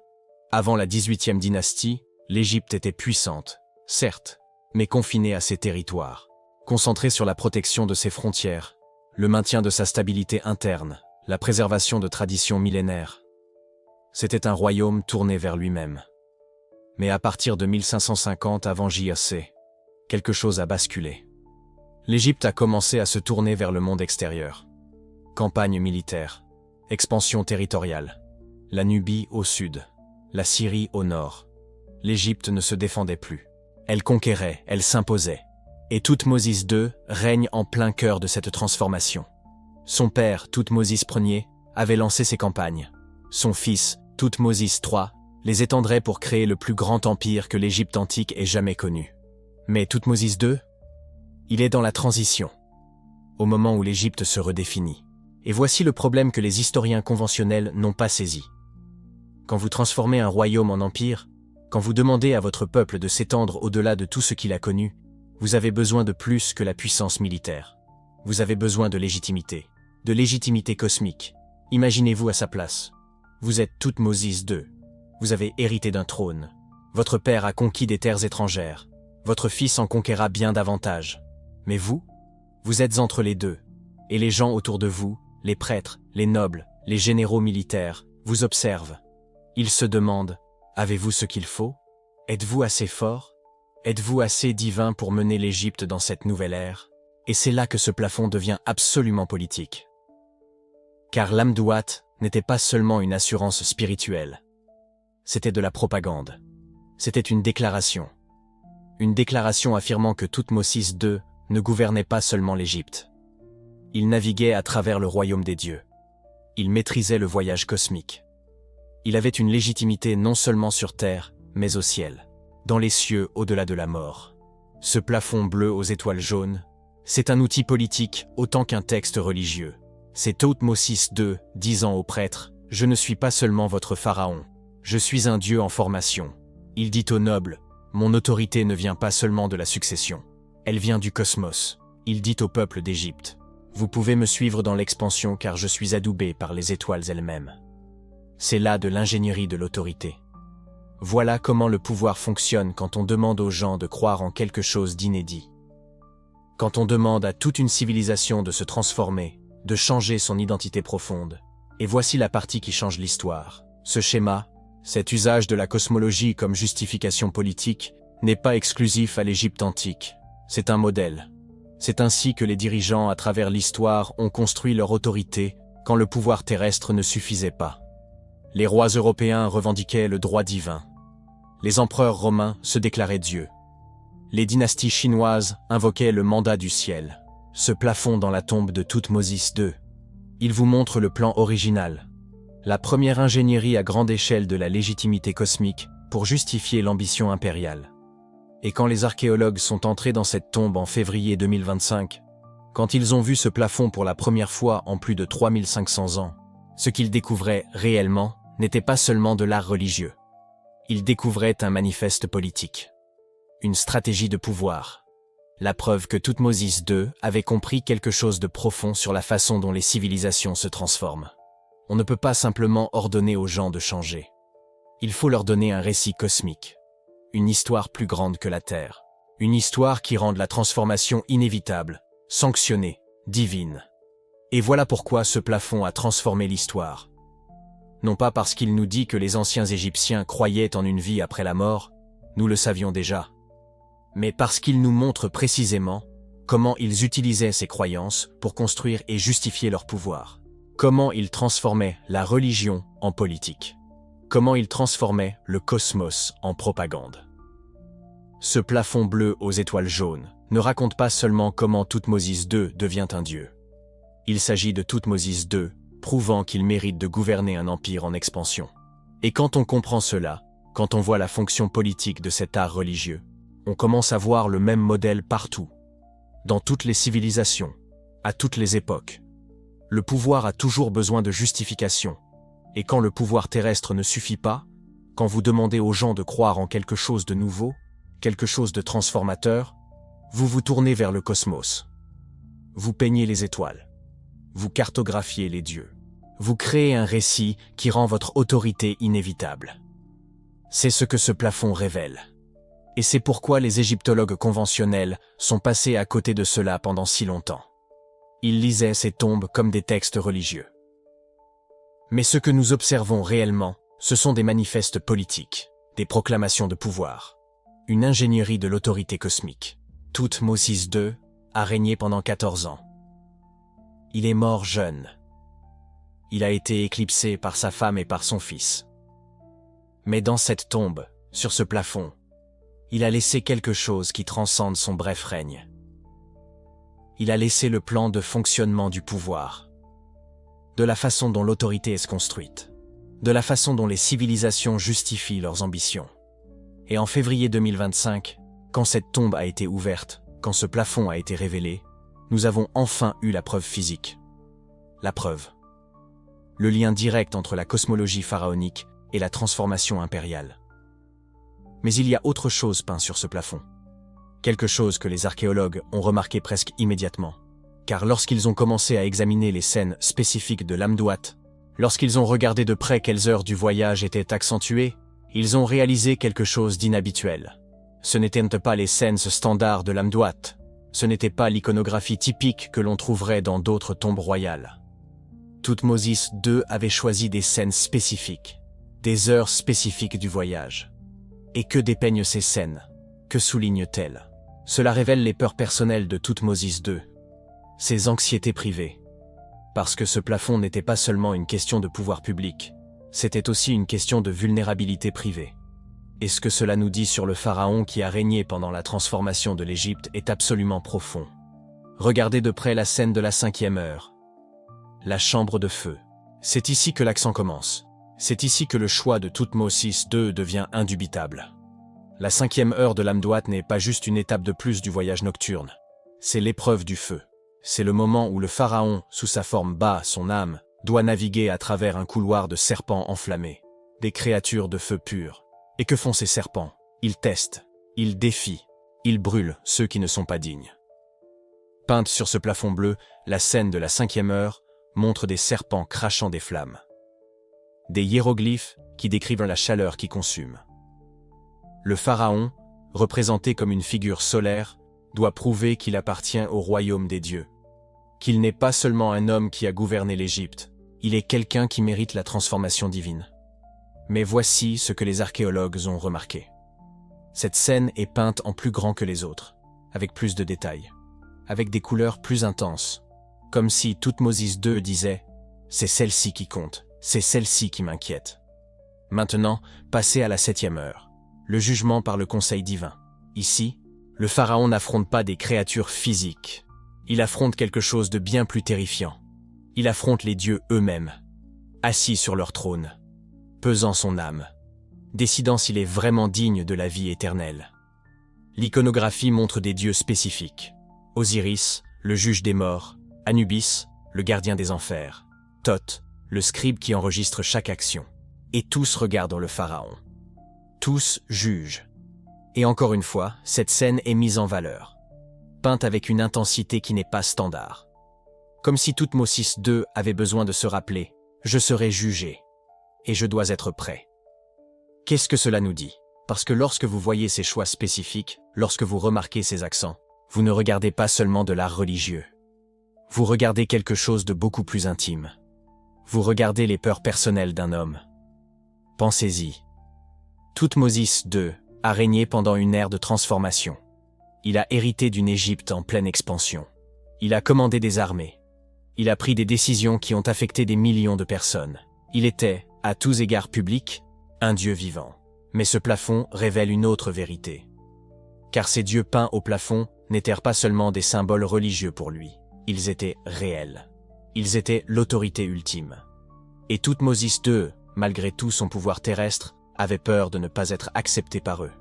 Avant la 18e dynastie, l'Égypte était puissante, certes, mais confinée à ses territoires, concentrée sur la protection de ses frontières, le maintien de sa stabilité interne, la préservation de traditions millénaires. C'était un royaume tourné vers lui-même. Mais à partir de 1550 avant JAC, quelque chose a basculé. L'Égypte a commencé à se tourner vers le monde extérieur. Campagne militaire, expansion territoriale, la Nubie au sud, la Syrie au nord. L'Égypte ne se défendait plus. Elle conquérait, elle s'imposait. Et Thoutmôsis II règne en plein cœur de cette transformation. Son père, Thoutmôsis Ier, avait lancé ses campagnes. Son fils, Thoutmôsis III, les étendrait pour créer le plus grand empire que l'Égypte antique ait jamais connu. Mais Thoutmôsis II, il est dans la transition, au moment où l'Égypte se redéfinit. Et voici le problème que les historiens conventionnels n'ont pas saisi. Quand vous transformez un royaume en empire, quand vous demandez à votre peuple de s'étendre au-delà de tout ce qu'il a connu, vous avez besoin de plus que la puissance militaire. Vous avez besoin de légitimité cosmique. Imaginez-vous à sa place. Vous êtes Thoutmôsis II. Vous avez hérité d'un trône. Votre père a conquis des terres étrangères. Votre fils en conquérera bien davantage. Mais vous êtes entre les deux. Et les gens autour de vous, les prêtres, les nobles, les généraux militaires, vous observent. Ils se demandent, avez-vous ce qu'il faut? Êtes-vous assez fort? Êtes-vous assez divin pour mener l'Égypte dans cette nouvelle ère? Et c'est là que ce plafond devient absolument politique. Car l'Amduat n'était pas seulement une assurance spirituelle. C'était de la propagande. C'était une déclaration. Une déclaration affirmant que Thoutmôsis II ne gouvernait pas seulement l'Égypte. Il naviguait à travers le royaume des dieux. Il maîtrisait le voyage cosmique. Il avait une légitimité non seulement sur terre, mais au ciel, dans les cieux au-delà de la mort. Ce plafond bleu aux étoiles jaunes, c'est un outil politique autant qu'un texte religieux. C'est Thoutmôsis II disant aux prêtres, « Je ne suis pas seulement votre pharaon, je suis un dieu en formation. » Il dit aux nobles, « Mon autorité ne vient pas seulement de la succession, elle vient du cosmos. » Il dit au peuple d'Égypte, « Vous pouvez me suivre dans l'expansion car je suis adoubé par les étoiles elles-mêmes. » C'est là de l'ingénierie de l'autorité. Voilà comment le pouvoir fonctionne quand on demande aux gens de croire en quelque chose d'inédit. Quand on demande à toute une civilisation de se transformer, de changer son identité profonde. Et voici la partie qui change l'histoire. Ce schéma, cet usage de la cosmologie comme justification politique, n'est pas exclusif à l'Égypte antique. C'est un modèle. C'est ainsi que les dirigeants à travers l'histoire ont construit leur autorité quand le pouvoir terrestre ne suffisait pas. Les rois européens revendiquaient le droit divin. Les empereurs romains se déclaraient dieux. Les dynasties chinoises invoquaient le mandat du ciel. Ce plafond dans la tombe de Thoutmôsis II. Il vous montre le plan original. La première ingénierie à grande échelle de la légitimité cosmique pour justifier l'ambition impériale. Et quand les archéologues sont entrés dans cette tombe en février 2025, quand ils ont vu ce plafond pour la première fois en plus de 3500 ans, ce qu'ils découvraient réellement n'était pas seulement de l'art religieux. Ils découvraient un manifeste politique. Une stratégie de pouvoir. La preuve que Thoutmôsis II avait compris quelque chose de profond sur la façon dont les civilisations se transforment. On ne peut pas simplement ordonner aux gens de changer. Il faut leur donner un récit cosmique. Une histoire plus grande que la Terre. Une histoire qui rende la transformation inévitable, sanctionnée, divine. Et voilà pourquoi ce plafond a transformé l'histoire. Non pas parce qu'il nous dit que les anciens Égyptiens croyaient en une vie après la mort, nous le savions déjà, mais parce qu'il nous montre précisément comment ils utilisaient ces croyances pour construire et justifier leur pouvoir. Comment ils transformaient la religion en politique. Comment ils transformaient le cosmos en propagande. Ce plafond bleu aux étoiles jaunes ne raconte pas seulement comment Thoutmôsis II devient un dieu. Il s'agit de Thoutmôsis II, prouvant qu'il mérite de gouverner un empire en expansion. Et quand on comprend cela, quand on voit la fonction politique de cet art religieux, on commence à voir le même modèle partout, dans toutes les civilisations, à toutes les époques. Le pouvoir a toujours besoin de justification, et quand le pouvoir terrestre ne suffit pas, quand vous demandez aux gens de croire en quelque chose de nouveau, quelque chose de transformateur, vous vous tournez vers le cosmos. Vous peignez les étoiles. Vous cartographiez les dieux. Vous créez un récit qui rend votre autorité inévitable. C'est ce que ce plafond révèle. Et c'est pourquoi les égyptologues conventionnels sont passés à côté de cela pendant si longtemps. Ils lisaient ces tombes comme des textes religieux. Mais ce que nous observons réellement, ce sont des manifestes politiques, des proclamations de pouvoir, une ingénierie de l'autorité cosmique. Thoutmôsis II a régné pendant 14 ans. Il est mort jeune. Il a été éclipsé par sa femme et par son fils. Mais dans cette tombe, sur ce plafond, il a laissé quelque chose qui transcende son bref règne. Il a laissé le plan de fonctionnement du pouvoir, de la façon dont l'autorité est construite, de la façon dont les civilisations justifient leurs ambitions. Et en février 2025, quand cette tombe a été ouverte, quand ce plafond a été révélé, nous avons enfin eu la preuve physique. La preuve. Le lien direct entre la cosmologie pharaonique et la transformation impériale. Mais il y a autre chose peint sur ce plafond. Quelque chose que les archéologues ont remarqué presque immédiatement. Car lorsqu'ils ont commencé à examiner les scènes spécifiques de l'Amduat, lorsqu'ils ont regardé de près quelles heures du voyage étaient accentuées, ils ont réalisé quelque chose d'inhabituel. Ce n'étaient pas les scènes standards de l'Amduat. Ce n'était pas l'iconographie typique que l'on trouverait dans d'autres tombes royales. Thoutmôsis II avait choisi des scènes spécifiques, des heures spécifiques du voyage. Et que dépeignent ces scènes? Que soulignent-elles? Cela révèle les peurs personnelles de Thoutmôsis II, ses anxiétés privées. Parce que ce plafond n'était pas seulement une question de pouvoir public, c'était aussi une question de vulnérabilité privée. Et ce que cela nous dit sur le pharaon qui a régné pendant la transformation de l'Égypte est absolument profond. Regardez de près la scène de la 5e heure. La chambre de feu. C'est ici que l'accent commence. C'est ici que le choix de Thoutmôsis II devient indubitable. La 5e heure de l'Amduat n'est pas juste une étape de plus du voyage nocturne. C'est l'épreuve du feu. C'est le moment où le pharaon, sous sa forme bas, son âme, doit naviguer à travers un couloir de serpents enflammés, des créatures de feu pur. Et que font ces serpents? Ils testent, ils défient, ils brûlent ceux qui ne sont pas dignes. Peinte sur ce plafond bleu, la scène de la 5e heure montre des serpents crachant des flammes. Des hiéroglyphes qui décrivent la chaleur qui consume. Le pharaon, représenté comme une figure solaire, doit prouver qu'il appartient au royaume des dieux. Qu'il n'est pas seulement un homme qui a gouverné l'Égypte, il est quelqu'un qui mérite la transformation divine. Mais voici ce que les archéologues ont remarqué. Cette scène est peinte en plus grand que les autres, avec plus de détails, avec des couleurs plus intenses, comme si Thoutmôsis II disait « c'est celle-ci qui compte, c'est celle-ci qui m'inquiète ». Maintenant, passez à la 7e heure, le jugement par le conseil divin. Ici, Le pharaon n'affronte pas des créatures physiques. Il affronte quelque chose de bien plus terrifiant. Il affronte les dieux eux-mêmes, assis sur leur trône, pesant son âme, décidant s'il est vraiment digne de la vie éternelle. L'iconographie montre des dieux spécifiques. Osiris, le juge des morts, Anubis, le gardien des enfers, Thoth, le scribe qui enregistre chaque action. Et tous regardent le pharaon. Tous jugent. Et encore une fois, cette scène est mise en valeur, peinte avec une intensité qui n'est pas standard. Comme si Toutmosis II avait besoin de se rappeler « Je serai jugé, et je dois être prêt ». Qu'est-ce que cela nous dit? Parce que lorsque vous voyez ces choix spécifiques, lorsque vous remarquez ces accents, vous ne regardez pas seulement de l'art religieux. Vous regardez quelque chose de beaucoup plus intime. Vous regardez les peurs personnelles d'un homme. Pensez-y. Toutmosis II a régné pendant une ère de transformation. Il a hérité d'une Égypte en pleine expansion. Il a commandé des armées. Il a pris des décisions qui ont affecté des millions de personnes. Il était, à tous égards publics, un dieu vivant. Mais ce plafond révèle une autre vérité. Car ces dieux peints au plafond n'étaient pas seulement des symboles religieux pour lui. Ils étaient réels. Ils étaient l'autorité ultime. Et Toutmosis II, malgré tout son pouvoir terrestre, avait peur de ne pas être accepté par eux.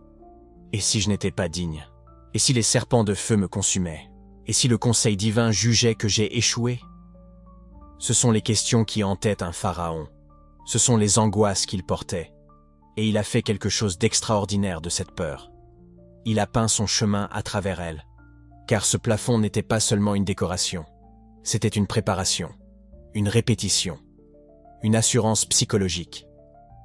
Et si je n'étais pas digne? Et si les serpents de feu me consumaient? Et si le conseil divin jugeait que j'ai échoué? Ce sont les questions qui entêtent un pharaon. Ce sont les angoisses qu'il portait. Et il a fait quelque chose d'extraordinaire de cette peur. Il a peint son chemin à travers elle. Car ce plafond n'était pas seulement une décoration. C'était une préparation, une répétition, une assurance psychologique.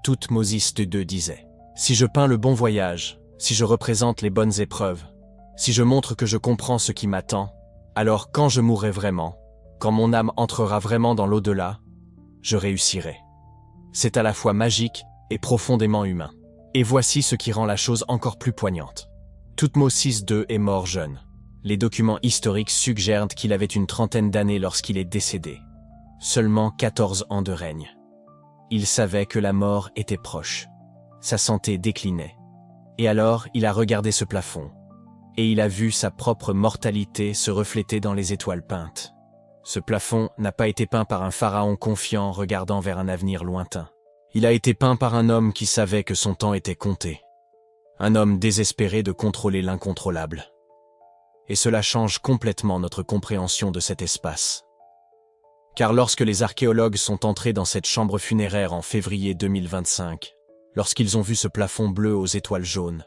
Toutmosis II disait « Si je peins le bon voyage, si je représente les bonnes épreuves, si je montre que je comprends ce qui m'attend, alors quand je mourrai vraiment, quand mon âme entrera vraiment dans l'au-delà, je réussirai. » C'est à la fois magique et profondément humain. Et voici ce qui rend la chose encore plus poignante. Toutmosis II est mort jeune. Les documents historiques suggèrent qu'il avait une trentaine d'années lorsqu'il est décédé. Seulement 14 ans de règne. Il savait que la mort était proche. Sa santé déclinait. Et alors, il a regardé ce plafond. Et il a vu sa propre mortalité se refléter dans les étoiles peintes. Ce plafond n'a pas été peint par un pharaon confiant regardant vers un avenir lointain. Il a été peint par un homme qui savait que son temps était compté. Un homme désespéré de contrôler l'incontrôlable. Et cela change complètement notre compréhension de cet espace. Car lorsque les archéologues sont entrés dans cette chambre funéraire en février 2025, lorsqu'ils ont vu ce plafond bleu aux étoiles jaunes,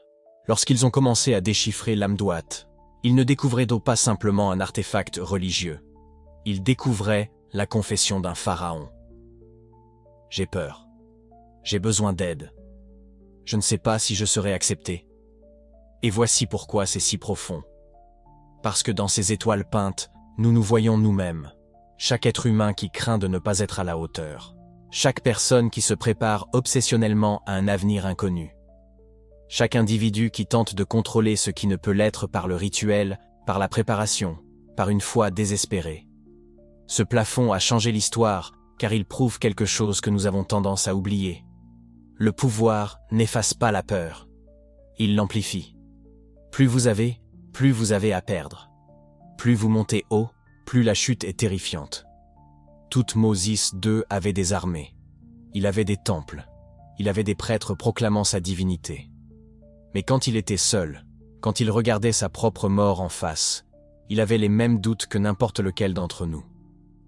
lorsqu'ils ont commencé à déchiffrer l'Amduat, ils ne découvraient donc pas simplement un artefact religieux. Ils découvraient la confession d'un pharaon. J'ai peur. J'ai besoin d'aide. Je ne sais pas si je serai accepté. Et voici pourquoi c'est si profond. Parce que dans ces étoiles peintes, nous nous voyons nous-mêmes. Chaque être humain qui craint de ne pas être à la hauteur. Chaque personne qui se prépare obsessionnellement à un avenir inconnu. Chaque individu qui tente de contrôler ce qui ne peut l'être par le rituel, par la préparation, par une foi désespérée. Ce plafond a changé l'histoire, car il prouve quelque chose que nous avons tendance à oublier. Le pouvoir n'efface pas la peur. Il l'amplifie. Plus vous avez à perdre. Plus vous montez haut, plus la chute est terrifiante. Toutmosis II avait des armées. Il avait des temples. Il avait des prêtres proclamant sa divinité. Mais quand il était seul, quand il regardait sa propre mort en face, il avait les mêmes doutes que n'importe lequel d'entre nous.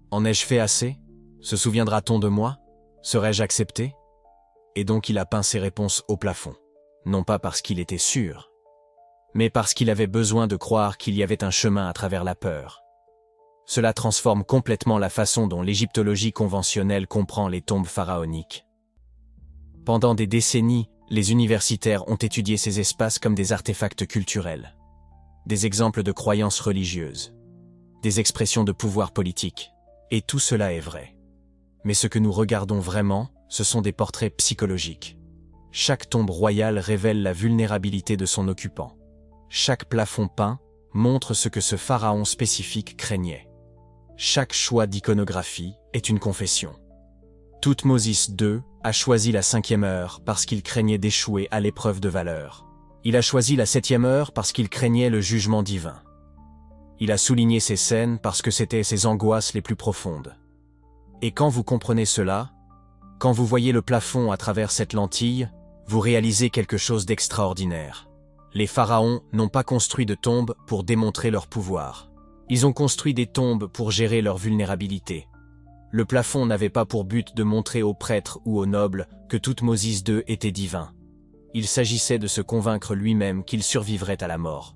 En ai-je fait assez? Se souviendra-t-on de moi? Serais-je accepté? Et donc il a peint ses réponses au plafond. Non pas parce qu'il était sûr, mais parce qu'il avait besoin de croire qu'il y avait un chemin à travers la peur. Cela transforme complètement la façon dont l'égyptologie conventionnelle comprend les tombes pharaoniques. Pendant des décennies, les universitaires ont étudié ces espaces comme des artefacts culturels, des exemples de croyances religieuses, des expressions de pouvoir politique. Et tout cela est vrai. Mais ce que nous regardons vraiment, ce sont des portraits psychologiques. Chaque tombe royale révèle la vulnérabilité de son occupant. Chaque plafond peint montre ce que ce pharaon spécifique craignait. Chaque choix d'iconographie est une confession. Toutmosis II a choisi la 5e heure parce qu'il craignait d'échouer à l'épreuve de valeur. Il a choisi la 7e heure parce qu'il craignait le jugement divin. Il a souligné ces scènes parce que c'étaient ses angoisses les plus profondes. Et quand vous comprenez cela, quand vous voyez le plafond à travers cette lentille, vous réalisez quelque chose d'extraordinaire. Les pharaons n'ont pas construit de tombes pour démontrer leur pouvoir. Ils ont construit des tombes pour gérer leur vulnérabilité. Le plafond n'avait pas pour but de montrer aux prêtres ou aux nobles que Thoutmôsis II était divin. Il s'agissait de se convaincre lui-même qu'il survivrait à la mort.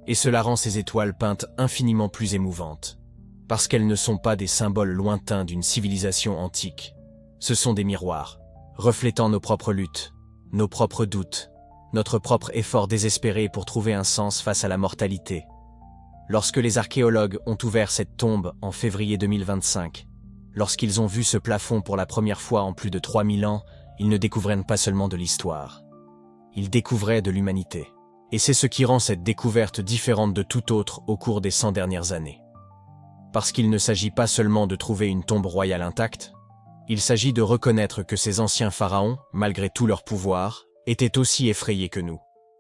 Et cela rend ces étoiles peintes infiniment plus émouvantes. Parce qu'elles ne sont pas des symboles lointains d'une civilisation antique. Ce sont des miroirs, reflétant nos propres luttes, nos propres doutes, notre propre effort désespéré pour trouver un sens face à la mortalité. Lorsque les archéologues ont ouvert cette tombe en février 2025, lorsqu'ils ont vu ce plafond pour la première fois en plus de 3000 ans, ils ne découvraient pas seulement de l'histoire. Ils découvraient de l'humanité. Et c'est ce qui rend cette découverte différente de toute autre au cours des 100 dernières années. Parce qu'il ne s'agit pas seulement de trouver une tombe royale intacte, il s'agit de reconnaître que ces anciens pharaons, malgré tout leur pouvoir, étaient aussi effrayés que nous,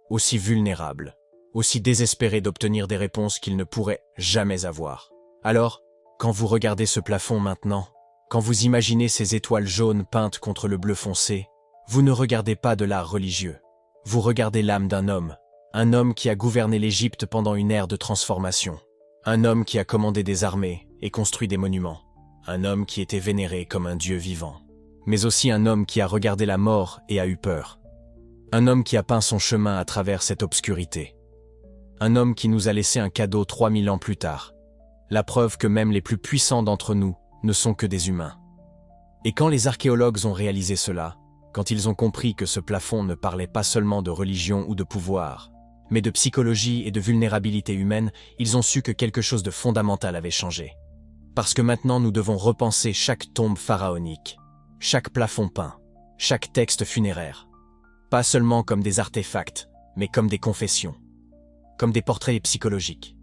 aussi vulnérables, aussi désespérés d'obtenir des réponses qu'ils ne pourraient jamais avoir. Alors, quand vous regardez ce plafond maintenant, quand vous imaginez ces étoiles jaunes peintes contre le bleu foncé, vous ne regardez pas de l'art religieux. Vous regardez l'âme d'un homme, un homme qui a gouverné l'Égypte pendant une ère de transformation, un homme qui a commandé des armées et construit des monuments, un homme qui était vénéré comme un dieu vivant, mais aussi un homme qui a regardé la mort et a eu peur, un homme qui a peint son chemin à travers cette obscurité, un homme qui nous a laissé un cadeau 3000 ans plus tard, la preuve que même les plus puissants d'entre nous ne sont que des humains. Et quand les archéologues ont réalisé cela, quand ils ont compris que ce plafond ne parlait pas seulement de religion ou de pouvoir, mais de psychologie et de vulnérabilité humaine, ils ont su que quelque chose de fondamental avait changé. Parce que maintenant nous devons repenser chaque tombe pharaonique, chaque plafond peint, chaque texte funéraire. Pas seulement comme des artefacts, mais comme des confessions, comme des portraits psychologiques,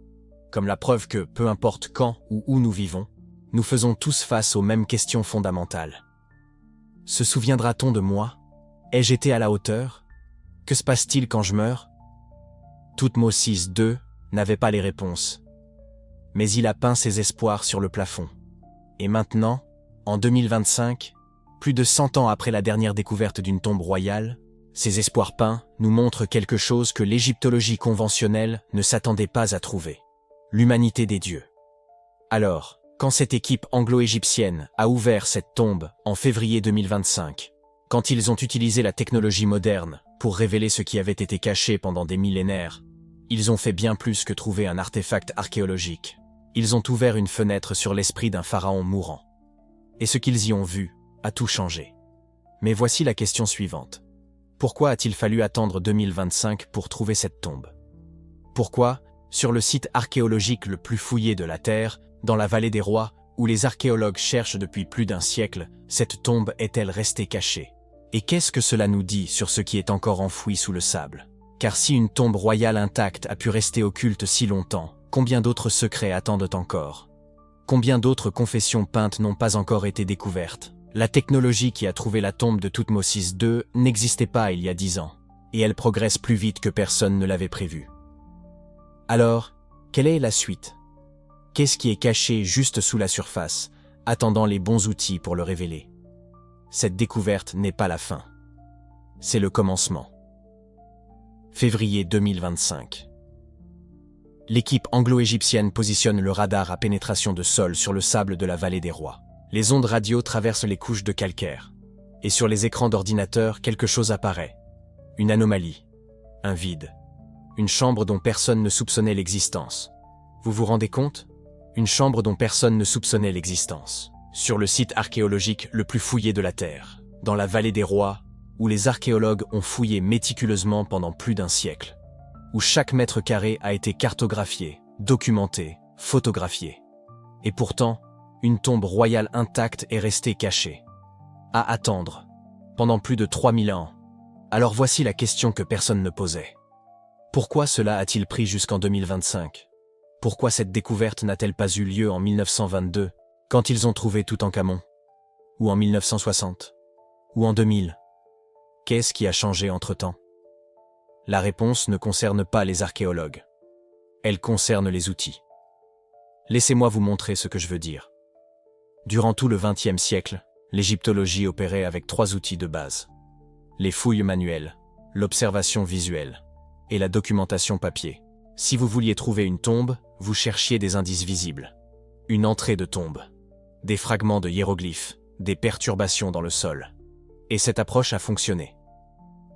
comme la preuve que, peu importe quand ou où nous vivons, nous faisons tous face aux mêmes questions fondamentales. Se souviendra-t-on de moi? Ai-je été à la hauteur? Que se passe-t-il quand je meurs? Thoutmôsis II n'avait pas les réponses. Mais il a peint ses espoirs sur le plafond. Et maintenant, en 2025, plus de 100 ans après la dernière découverte d'une tombe royale, ces espoirs peints nous montrent quelque chose que l'égyptologie conventionnelle ne s'attendait pas à trouver. L'humanité des dieux. Alors, quand cette équipe anglo-égyptienne a ouvert cette tombe en février 2025, quand ils ont utilisé la technologie moderne pour révéler ce qui avait été caché pendant des millénaires, ils ont fait bien plus que trouver un artefact archéologique. Ils ont ouvert une fenêtre sur l'esprit d'un pharaon mourant. Et ce qu'ils y ont vu a tout changé. Mais voici la question suivante. Pourquoi a-t-il fallu attendre 2025 pour trouver cette tombe? Pourquoi, sur le site archéologique le plus fouillé de la Terre, dans la vallée des rois, où les archéologues cherchent depuis plus d'un siècle, cette tombe est-elle restée cachée? Et qu'est-ce que cela nous dit sur ce qui est encore enfoui sous le sable? Car si une tombe royale intacte a pu rester occulte si longtemps, combien d'autres secrets attendent encore? Combien d'autres confessions peintes n'ont pas encore été découvertes? La technologie qui a trouvé la tombe de Thoutmôsis II n'existait pas il y a 10 ans, et elle progresse plus vite que personne ne l'avait prévu. Alors, quelle est la suite? Qu'est-ce qui est caché juste sous la surface, attendant les bons outils pour le révéler? Cette découverte n'est pas la fin. C'est le commencement. Février 2025. L'équipe anglo-égyptienne positionne le radar à pénétration de sol sur le sable de la vallée des rois. Les ondes radio traversent les couches de calcaire. Et sur les écrans d'ordinateur, quelque chose apparaît. Une anomalie. Un vide. Une chambre dont personne ne soupçonnait l'existence. Vous vous rendez compte? Une chambre dont personne ne soupçonnait l'existence. Sur le site archéologique le plus fouillé de la Terre, dans la vallée des rois, où les archéologues ont fouillé méticuleusement pendant plus d'un siècle, où chaque mètre carré a été cartographié, documenté, photographié. Et pourtant, une tombe royale intacte est restée cachée. À attendre, pendant plus de 3000 ans. Alors voici la question que personne ne posait. Pourquoi cela a-t-il pris jusqu'en 2025? Pourquoi cette découverte n'a-t-elle pas eu lieu en 1922, quand ils ont trouvé Toutankhamon? Ou en 1960? Ou en 2000? Qu'est-ce qui a changé entre-temps? La réponse ne concerne pas les archéologues. Elle concerne les outils. Laissez-moi vous montrer ce que je veux dire. Durant tout le XXe siècle, l'égyptologie opérait avec 3 outils de base. Les fouilles manuelles, l'observation visuelle et la documentation papier. Si vous vouliez trouver une tombe, vous cherchiez des indices visibles. Une entrée de tombe, des fragments de hiéroglyphes, des perturbations dans le sol. Et cette approche a fonctionné.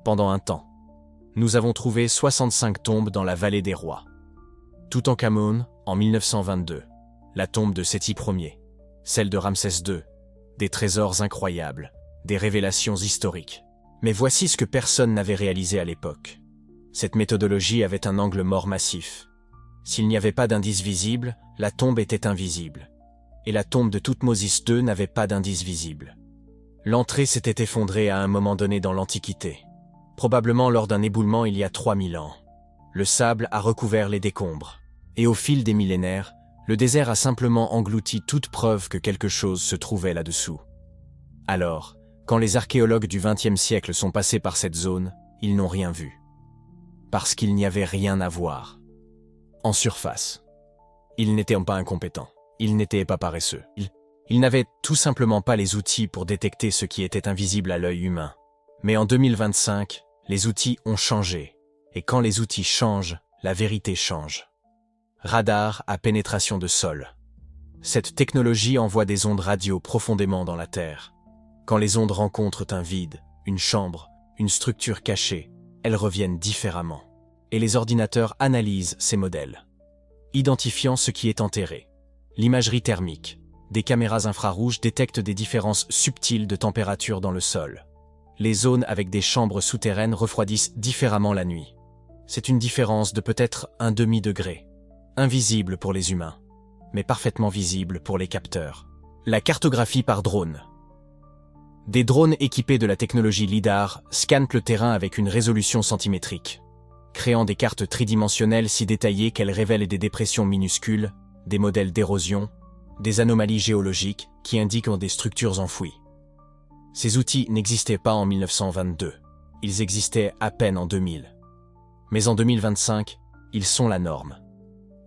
Pendant un temps, nous avons trouvé 65 tombes dans la vallée des rois. Toutankhamon, en 1922, la tombe de Séti Ier, celle de Ramsès II, des trésors incroyables, des révélations historiques. Mais voici ce que personne n'avait réalisé à l'époque. Cette méthodologie avait un angle mort massif. S'il n'y avait pas d'indice visible, la tombe était invisible. Et la tombe de Toutmosis II n'avait pas d'indice visible. L'entrée s'était effondrée à un moment donné dans l'Antiquité, probablement lors d'un éboulement il y a 3000 ans. Le sable a recouvert les décombres, et au fil des millénaires, le désert a simplement englouti toute preuve que quelque chose se trouvait là-dessous. Alors, quand les archéologues du XXe siècle sont passés par cette zone, ils n'ont rien vu. Parce qu'il n'y avait rien à voir. En surface. Ils n'étaient pas incompétents. Ils n'étaient pas paresseux. Ils n'avaient tout simplement pas les outils pour détecter ce qui était invisible à l'œil humain. Mais en 2025, les outils ont changé. Et quand les outils changent, la vérité change. Radar à pénétration de sol. Cette technologie envoie des ondes radio profondément dans la Terre. Quand les ondes rencontrent un vide, une chambre, une structure cachée, elles reviennent différemment. Et les ordinateurs analysent ces modèles, identifiant ce qui est enterré. L'imagerie thermique, des caméras infrarouges détectent des différences subtiles de température dans le sol. Les zones avec des chambres souterraines refroidissent différemment la nuit. C'est une différence de peut-être 1/2 degré, invisible pour les humains, mais parfaitement visible pour les capteurs. La cartographie par drone. Des drones équipés de la technologie LIDAR scannent le terrain avec une résolution centimétrique, créant des cartes tridimensionnelles si détaillées qu'elles révèlent des dépressions minuscules, des modèles d'érosion, des anomalies géologiques qui indiquent des structures enfouies. Ces outils n'existaient pas en 1922, ils existaient à peine en 2000. Mais en 2025, ils sont la norme.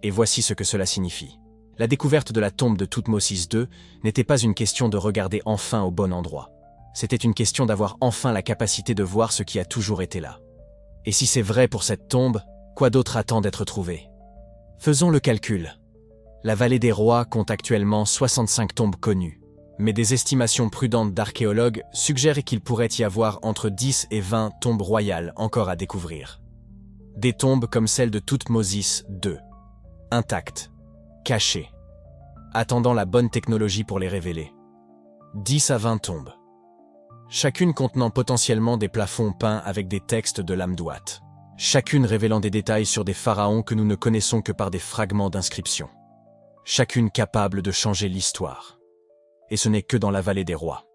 Et voici ce que cela signifie. La découverte de la tombe de Toutmosis II n'était pas une question de regarder enfin au bon endroit. C'était une question d'avoir enfin la capacité de voir ce qui a toujours été là. Et si c'est vrai pour cette tombe, quoi d'autre attend d'être trouvé? Faisons le calcul. La vallée des rois compte actuellement 65 tombes connues, mais des estimations prudentes d'archéologues suggèrent qu'il pourrait y avoir entre 10 et 20 tombes royales encore à découvrir. Des tombes comme celle de Toutmosis II, intactes, cachées, attendant la bonne technologie pour les révéler. 10 à 20 tombes. Chacune contenant potentiellement des plafonds peints avec des textes de l'Amduat. Chacune révélant des détails sur des pharaons que nous ne connaissons que par des fragments d'inscriptions. Chacune capable de changer l'histoire. Et ce n'est que dans la vallée des rois.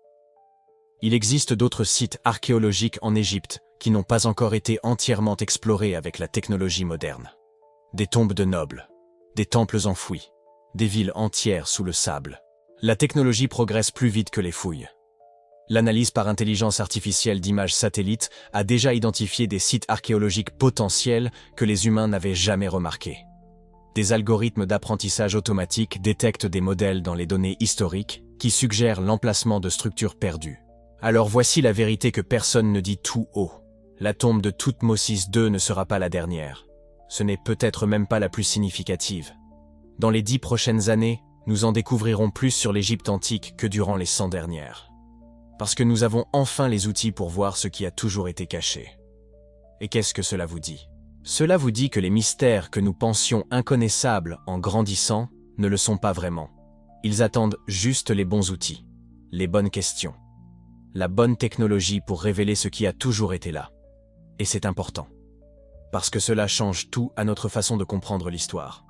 Il existe d'autres sites archéologiques en Égypte qui n'ont pas encore été entièrement explorés avec la technologie moderne. Des tombes de nobles, des temples enfouis, des villes entières sous le sable. La technologie progresse plus vite que les fouilles. L'analyse par intelligence artificielle d'images satellites a déjà identifié des sites archéologiques potentiels que les humains n'avaient jamais remarqués. Des algorithmes d'apprentissage automatique détectent des modèles dans les données historiques qui suggèrent l'emplacement de structures perdues. Alors voici la vérité que personne ne dit tout haut. La tombe de Toutmosis II ne sera pas la dernière. Ce n'est peut-être même pas la plus significative. Dans les 10 prochaines années, nous en découvrirons plus sur l'Égypte antique que durant les 100 dernières. Parce que nous avons enfin les outils pour voir ce qui a toujours été caché. Et qu'est-ce que cela vous dit? Cela vous dit que les mystères que nous pensions inconnaissables en grandissant ne le sont pas vraiment. Ils attendent juste les bons outils, les bonnes questions, la bonne technologie pour révéler ce qui a toujours été là. Et c'est important. Parce que cela change tout à notre façon de comprendre l'histoire.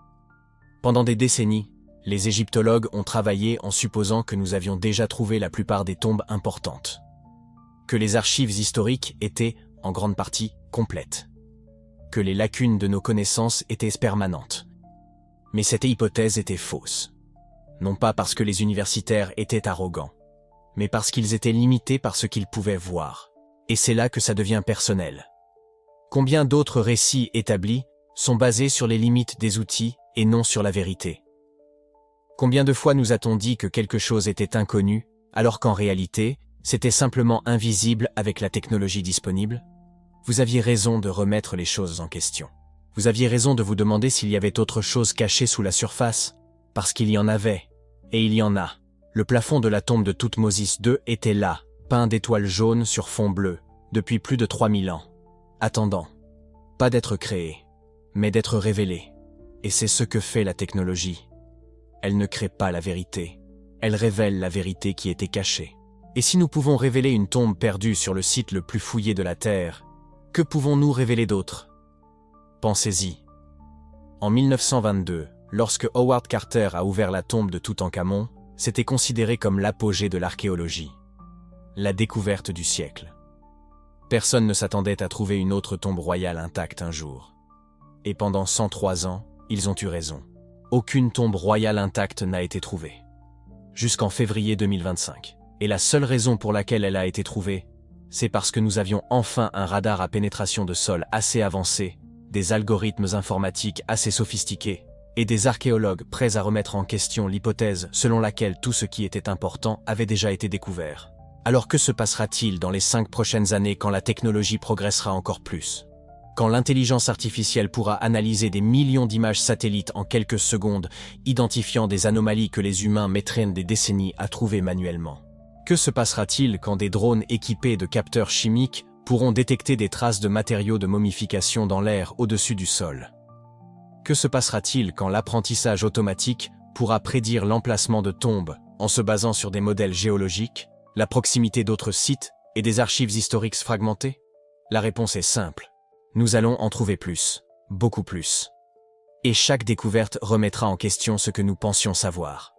Pendant des décennies, les égyptologues ont travaillé en supposant que nous avions déjà trouvé la plupart des tombes importantes. Que les archives historiques étaient, en grande partie, complètes. Que les lacunes de nos connaissances étaient permanentes. Mais cette hypothèse était fausse. Non pas parce que les universitaires étaient arrogants, mais parce qu'ils étaient limités par ce qu'ils pouvaient voir. Et c'est là que ça devient personnel. Combien d'autres récits établis sont basés sur les limites des outils et non sur la vérité? Combien de fois nous a-t-on dit que quelque chose était inconnu, alors qu'en réalité, c'était simplement invisible avec la technologie disponible? Vous aviez raison de remettre les choses en question. Vous aviez raison de vous demander s'il y avait autre chose cachée sous la surface, parce qu'il y en avait, et il y en a. Le plafond de la tombe de Toutmosis II était là, peint d'étoiles jaunes sur fond bleu, depuis plus de 3000 ans. Attendant, pas d'être créé, mais d'être révélé. Et c'est ce que fait la technologie. Elle ne crée pas la vérité, elle révèle la vérité qui était cachée. Et si nous pouvons révéler une tombe perdue sur le site le plus fouillé de la Terre, que pouvons-nous révéler d'autre? Pensez-y. En 1922, lorsque Howard Carter a ouvert la tombe de Toutankhamon, c'était considéré comme l'apogée de l'archéologie. La découverte du siècle. Personne ne s'attendait à trouver une autre tombe royale intacte un jour. Et pendant 103 ans, ils ont eu raison. Aucune tombe royale intacte n'a été trouvée. Jusqu'en février 2025. Et la seule raison pour laquelle elle a été trouvée, c'est parce que nous avions enfin un radar à pénétration de sol assez avancé, des algorithmes informatiques assez sophistiqués, et des archéologues prêts à remettre en question l'hypothèse selon laquelle tout ce qui était important avait déjà été découvert. Alors que se passera-t-il dans les 5 prochaines années quand la technologie progressera encore plus? Quand l'intelligence artificielle pourra analyser des millions d'images satellites en quelques secondes, identifiant des anomalies que les humains mettraient des décennies à trouver manuellement? Que se passera-t-il quand des drones équipés de capteurs chimiques pourront détecter des traces de matériaux de momification dans l'air au-dessus du sol? Que se passera-t-il quand l'apprentissage automatique pourra prédire l'emplacement de tombes en se basant sur des modèles géologiques, la proximité d'autres sites et des archives historiques fragmentées? La réponse est simple. Nous allons en trouver plus, beaucoup plus. Et chaque découverte remettra en question ce que nous pensions savoir.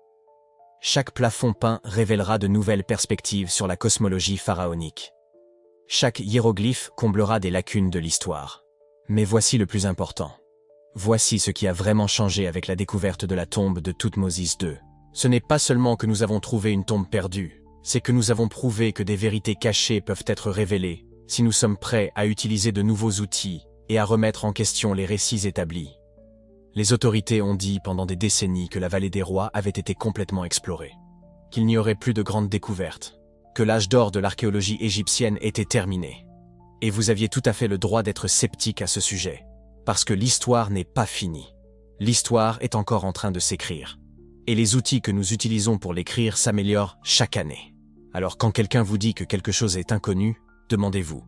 Chaque plafond peint révélera de nouvelles perspectives sur la cosmologie pharaonique. Chaque hiéroglyphe comblera des lacunes de l'histoire. Mais voici le plus important. Voici ce qui a vraiment changé avec la découverte de la tombe de Toutmosis II. Ce n'est pas seulement que nous avons trouvé une tombe perdue, c'est que nous avons prouvé que des vérités cachées peuvent être révélées si nous sommes prêts à utiliser de nouveaux outils et à remettre en question les récits établis. Les autorités ont dit pendant des décennies que la vallée des rois avait été complètement explorée, qu'il n'y aurait plus de grandes découvertes, que l'âge d'or de l'archéologie égyptienne était terminé. Et vous aviez tout à fait le droit d'être sceptique à ce sujet, parce que l'histoire n'est pas finie. L'histoire est encore en train de s'écrire. Et les outils que nous utilisons pour l'écrire s'améliorent chaque année. Alors quand quelqu'un vous dit que quelque chose est inconnu, demandez-vous,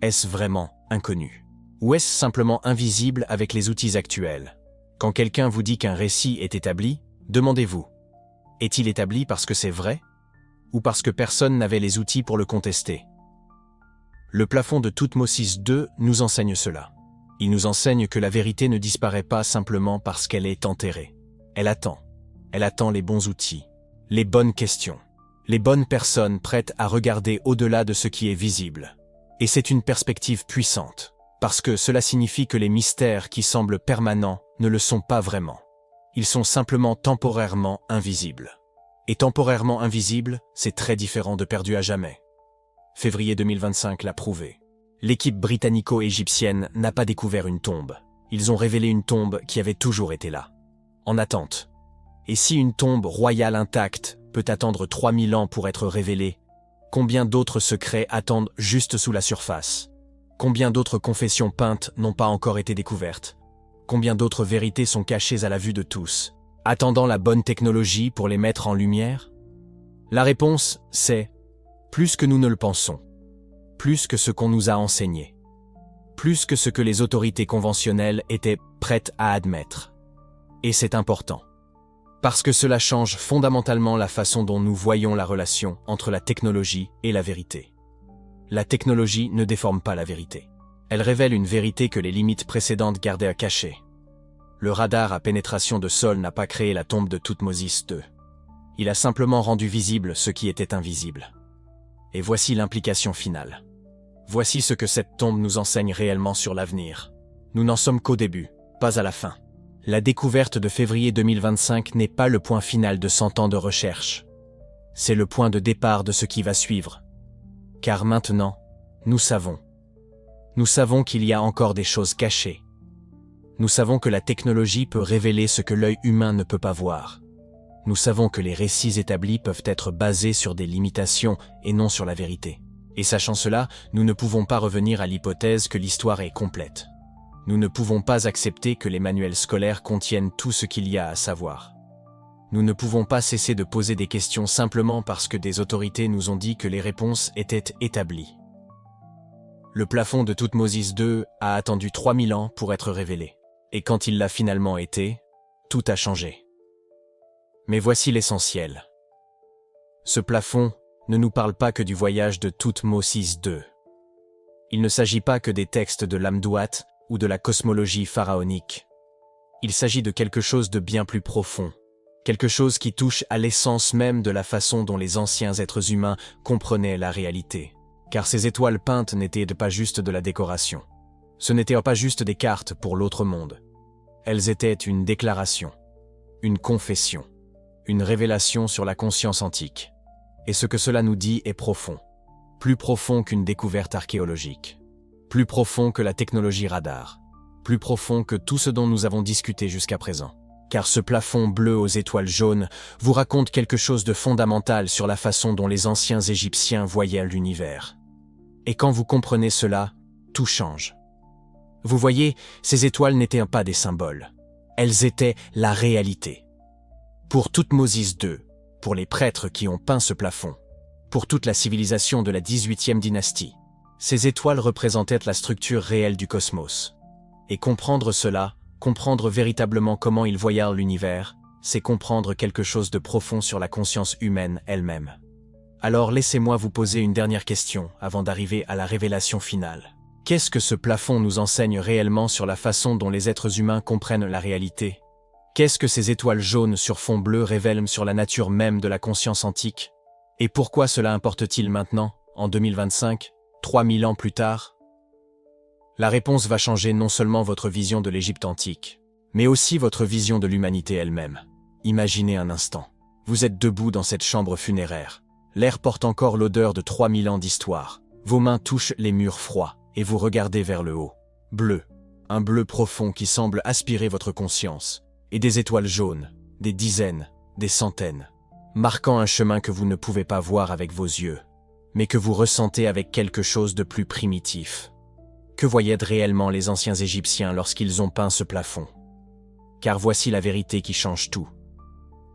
est-ce vraiment inconnu? Ou est-ce simplement invisible avec les outils actuels? Quand quelqu'un vous dit qu'un récit est établi, demandez-vous, est-il établi parce que c'est vrai? Ou parce que personne n'avait les outils pour le contester? Le plafond de Toutmosis II nous enseigne cela. Il nous enseigne que la vérité ne disparaît pas simplement parce qu'elle est enterrée. Elle attend. Elle attend les bons outils, les bonnes questions, les bonnes personnes prêtes à regarder au-delà de ce qui est visible. Et c'est une perspective puissante, parce que cela signifie que les mystères qui semblent permanents ne le sont pas vraiment. Ils sont simplement temporairement invisibles. Et temporairement invisible, c'est très différent de perdu à jamais. Février 2025 l'a prouvé. L'équipe britannico-égyptienne n'a pas découvert une tombe. Ils ont révélé une tombe qui avait toujours été là, en attente. Et si une tombe royale intacte peut attendre 3000 ans pour être révélée, combien d'autres secrets attendent juste sous la surface? Combien d'autres confessions peintes n'ont pas encore été découvertes? Combien d'autres vérités sont cachées à la vue de tous, attendant la bonne technologie pour les mettre en lumière? La réponse, c'est plus que nous ne le pensons, plus que ce qu'on nous a enseigné, plus que ce que les autorités conventionnelles étaient prêtes à admettre. Et c'est important. Parce que cela change fondamentalement la façon dont nous voyons la relation entre la technologie et la vérité. La technologie ne déforme pas la vérité. Elle révèle une vérité que les limites précédentes gardaient à cacher. Le radar à pénétration de sol n'a pas créé la tombe de Toutmosis II. Il a simplement rendu visible ce qui était invisible. Et voici l'implication finale. Voici ce que cette tombe nous enseigne réellement sur l'avenir. Nous n'en sommes qu'au début, pas à la fin. La découverte de février 2025 n'est pas le point final de 100 ans de recherche. C'est le point de départ de ce qui va suivre. Car maintenant, nous savons. Nous savons qu'il y a encore des choses cachées. Nous savons que la technologie peut révéler ce que l'œil humain ne peut pas voir. Nous savons que les récits établis peuvent être basés sur des limitations et non sur la vérité. Et sachant cela, nous ne pouvons pas revenir à l'hypothèse que l'histoire est complète. Nous ne pouvons pas accepter que les manuels scolaires contiennent tout ce qu'il y a à savoir. Nous ne pouvons pas cesser de poser des questions simplement parce que des autorités nous ont dit que les réponses étaient établies. Le plafond de Toutmoses II a attendu 3000 ans pour être révélé. Et quand il l'a finalement été, tout a changé. Mais voici l'essentiel. Ce plafond ne nous parle pas que du voyage de Toutmoses II. Il ne s'agit pas que des textes de l'Amduat ou de la cosmologie pharaonique. Il s'agit de quelque chose de bien plus profond, quelque chose qui touche à l'essence même de la façon dont les anciens êtres humains comprenaient la réalité. Car ces étoiles peintes n'étaient pas juste de la décoration. Ce n'étaient pas juste des cartes pour l'autre monde. Elles étaient une déclaration, une confession, une révélation sur la conscience antique. Et ce que cela nous dit est profond. Plus profond qu'une découverte archéologique. Plus profond que la technologie radar. Plus profond que tout ce dont nous avons discuté jusqu'à présent. Car ce plafond bleu aux étoiles jaunes vous raconte quelque chose de fondamental sur la façon dont les anciens Égyptiens voyaient l'univers. Et quand vous comprenez cela, tout change. Vous voyez, ces étoiles n'étaient pas des symboles. Elles étaient la réalité. Pour Toutmoses II, pour les prêtres qui ont peint ce plafond, pour toute la civilisation de la 18e dynastie, ces étoiles représentaient la structure réelle du cosmos. Et comprendre cela, comprendre véritablement comment ils voyaient l'univers, c'est comprendre quelque chose de profond sur la conscience humaine elle-même. Alors laissez-moi vous poser une dernière question avant d'arriver à la révélation finale. Qu'est-ce que ce plafond nous enseigne réellement sur la façon dont les êtres humains comprennent la réalité? Qu'est-ce que ces étoiles jaunes sur fond bleu révèlent sur la nature même de la conscience antique? Et pourquoi cela importe-t-il maintenant, en 2025, 3000 ans plus tard? La réponse va changer non seulement votre vision de l'Égypte antique, mais aussi votre vision de l'humanité elle-même. Imaginez un instant. Vous êtes debout dans cette chambre funéraire. L'air porte encore l'odeur de 3000 ans d'histoire. Vos mains touchent les murs froids et vous regardez vers le haut. Bleu. Un bleu profond qui semble aspirer votre conscience. Et des étoiles jaunes, des dizaines, des centaines, marquant un chemin que vous ne pouvez pas voir avec vos yeux, mais que vous ressentez avec quelque chose de plus primitif. Que voyaient réellement les anciens Égyptiens lorsqu'ils ont peint ce plafond? Car voici la vérité qui change tout.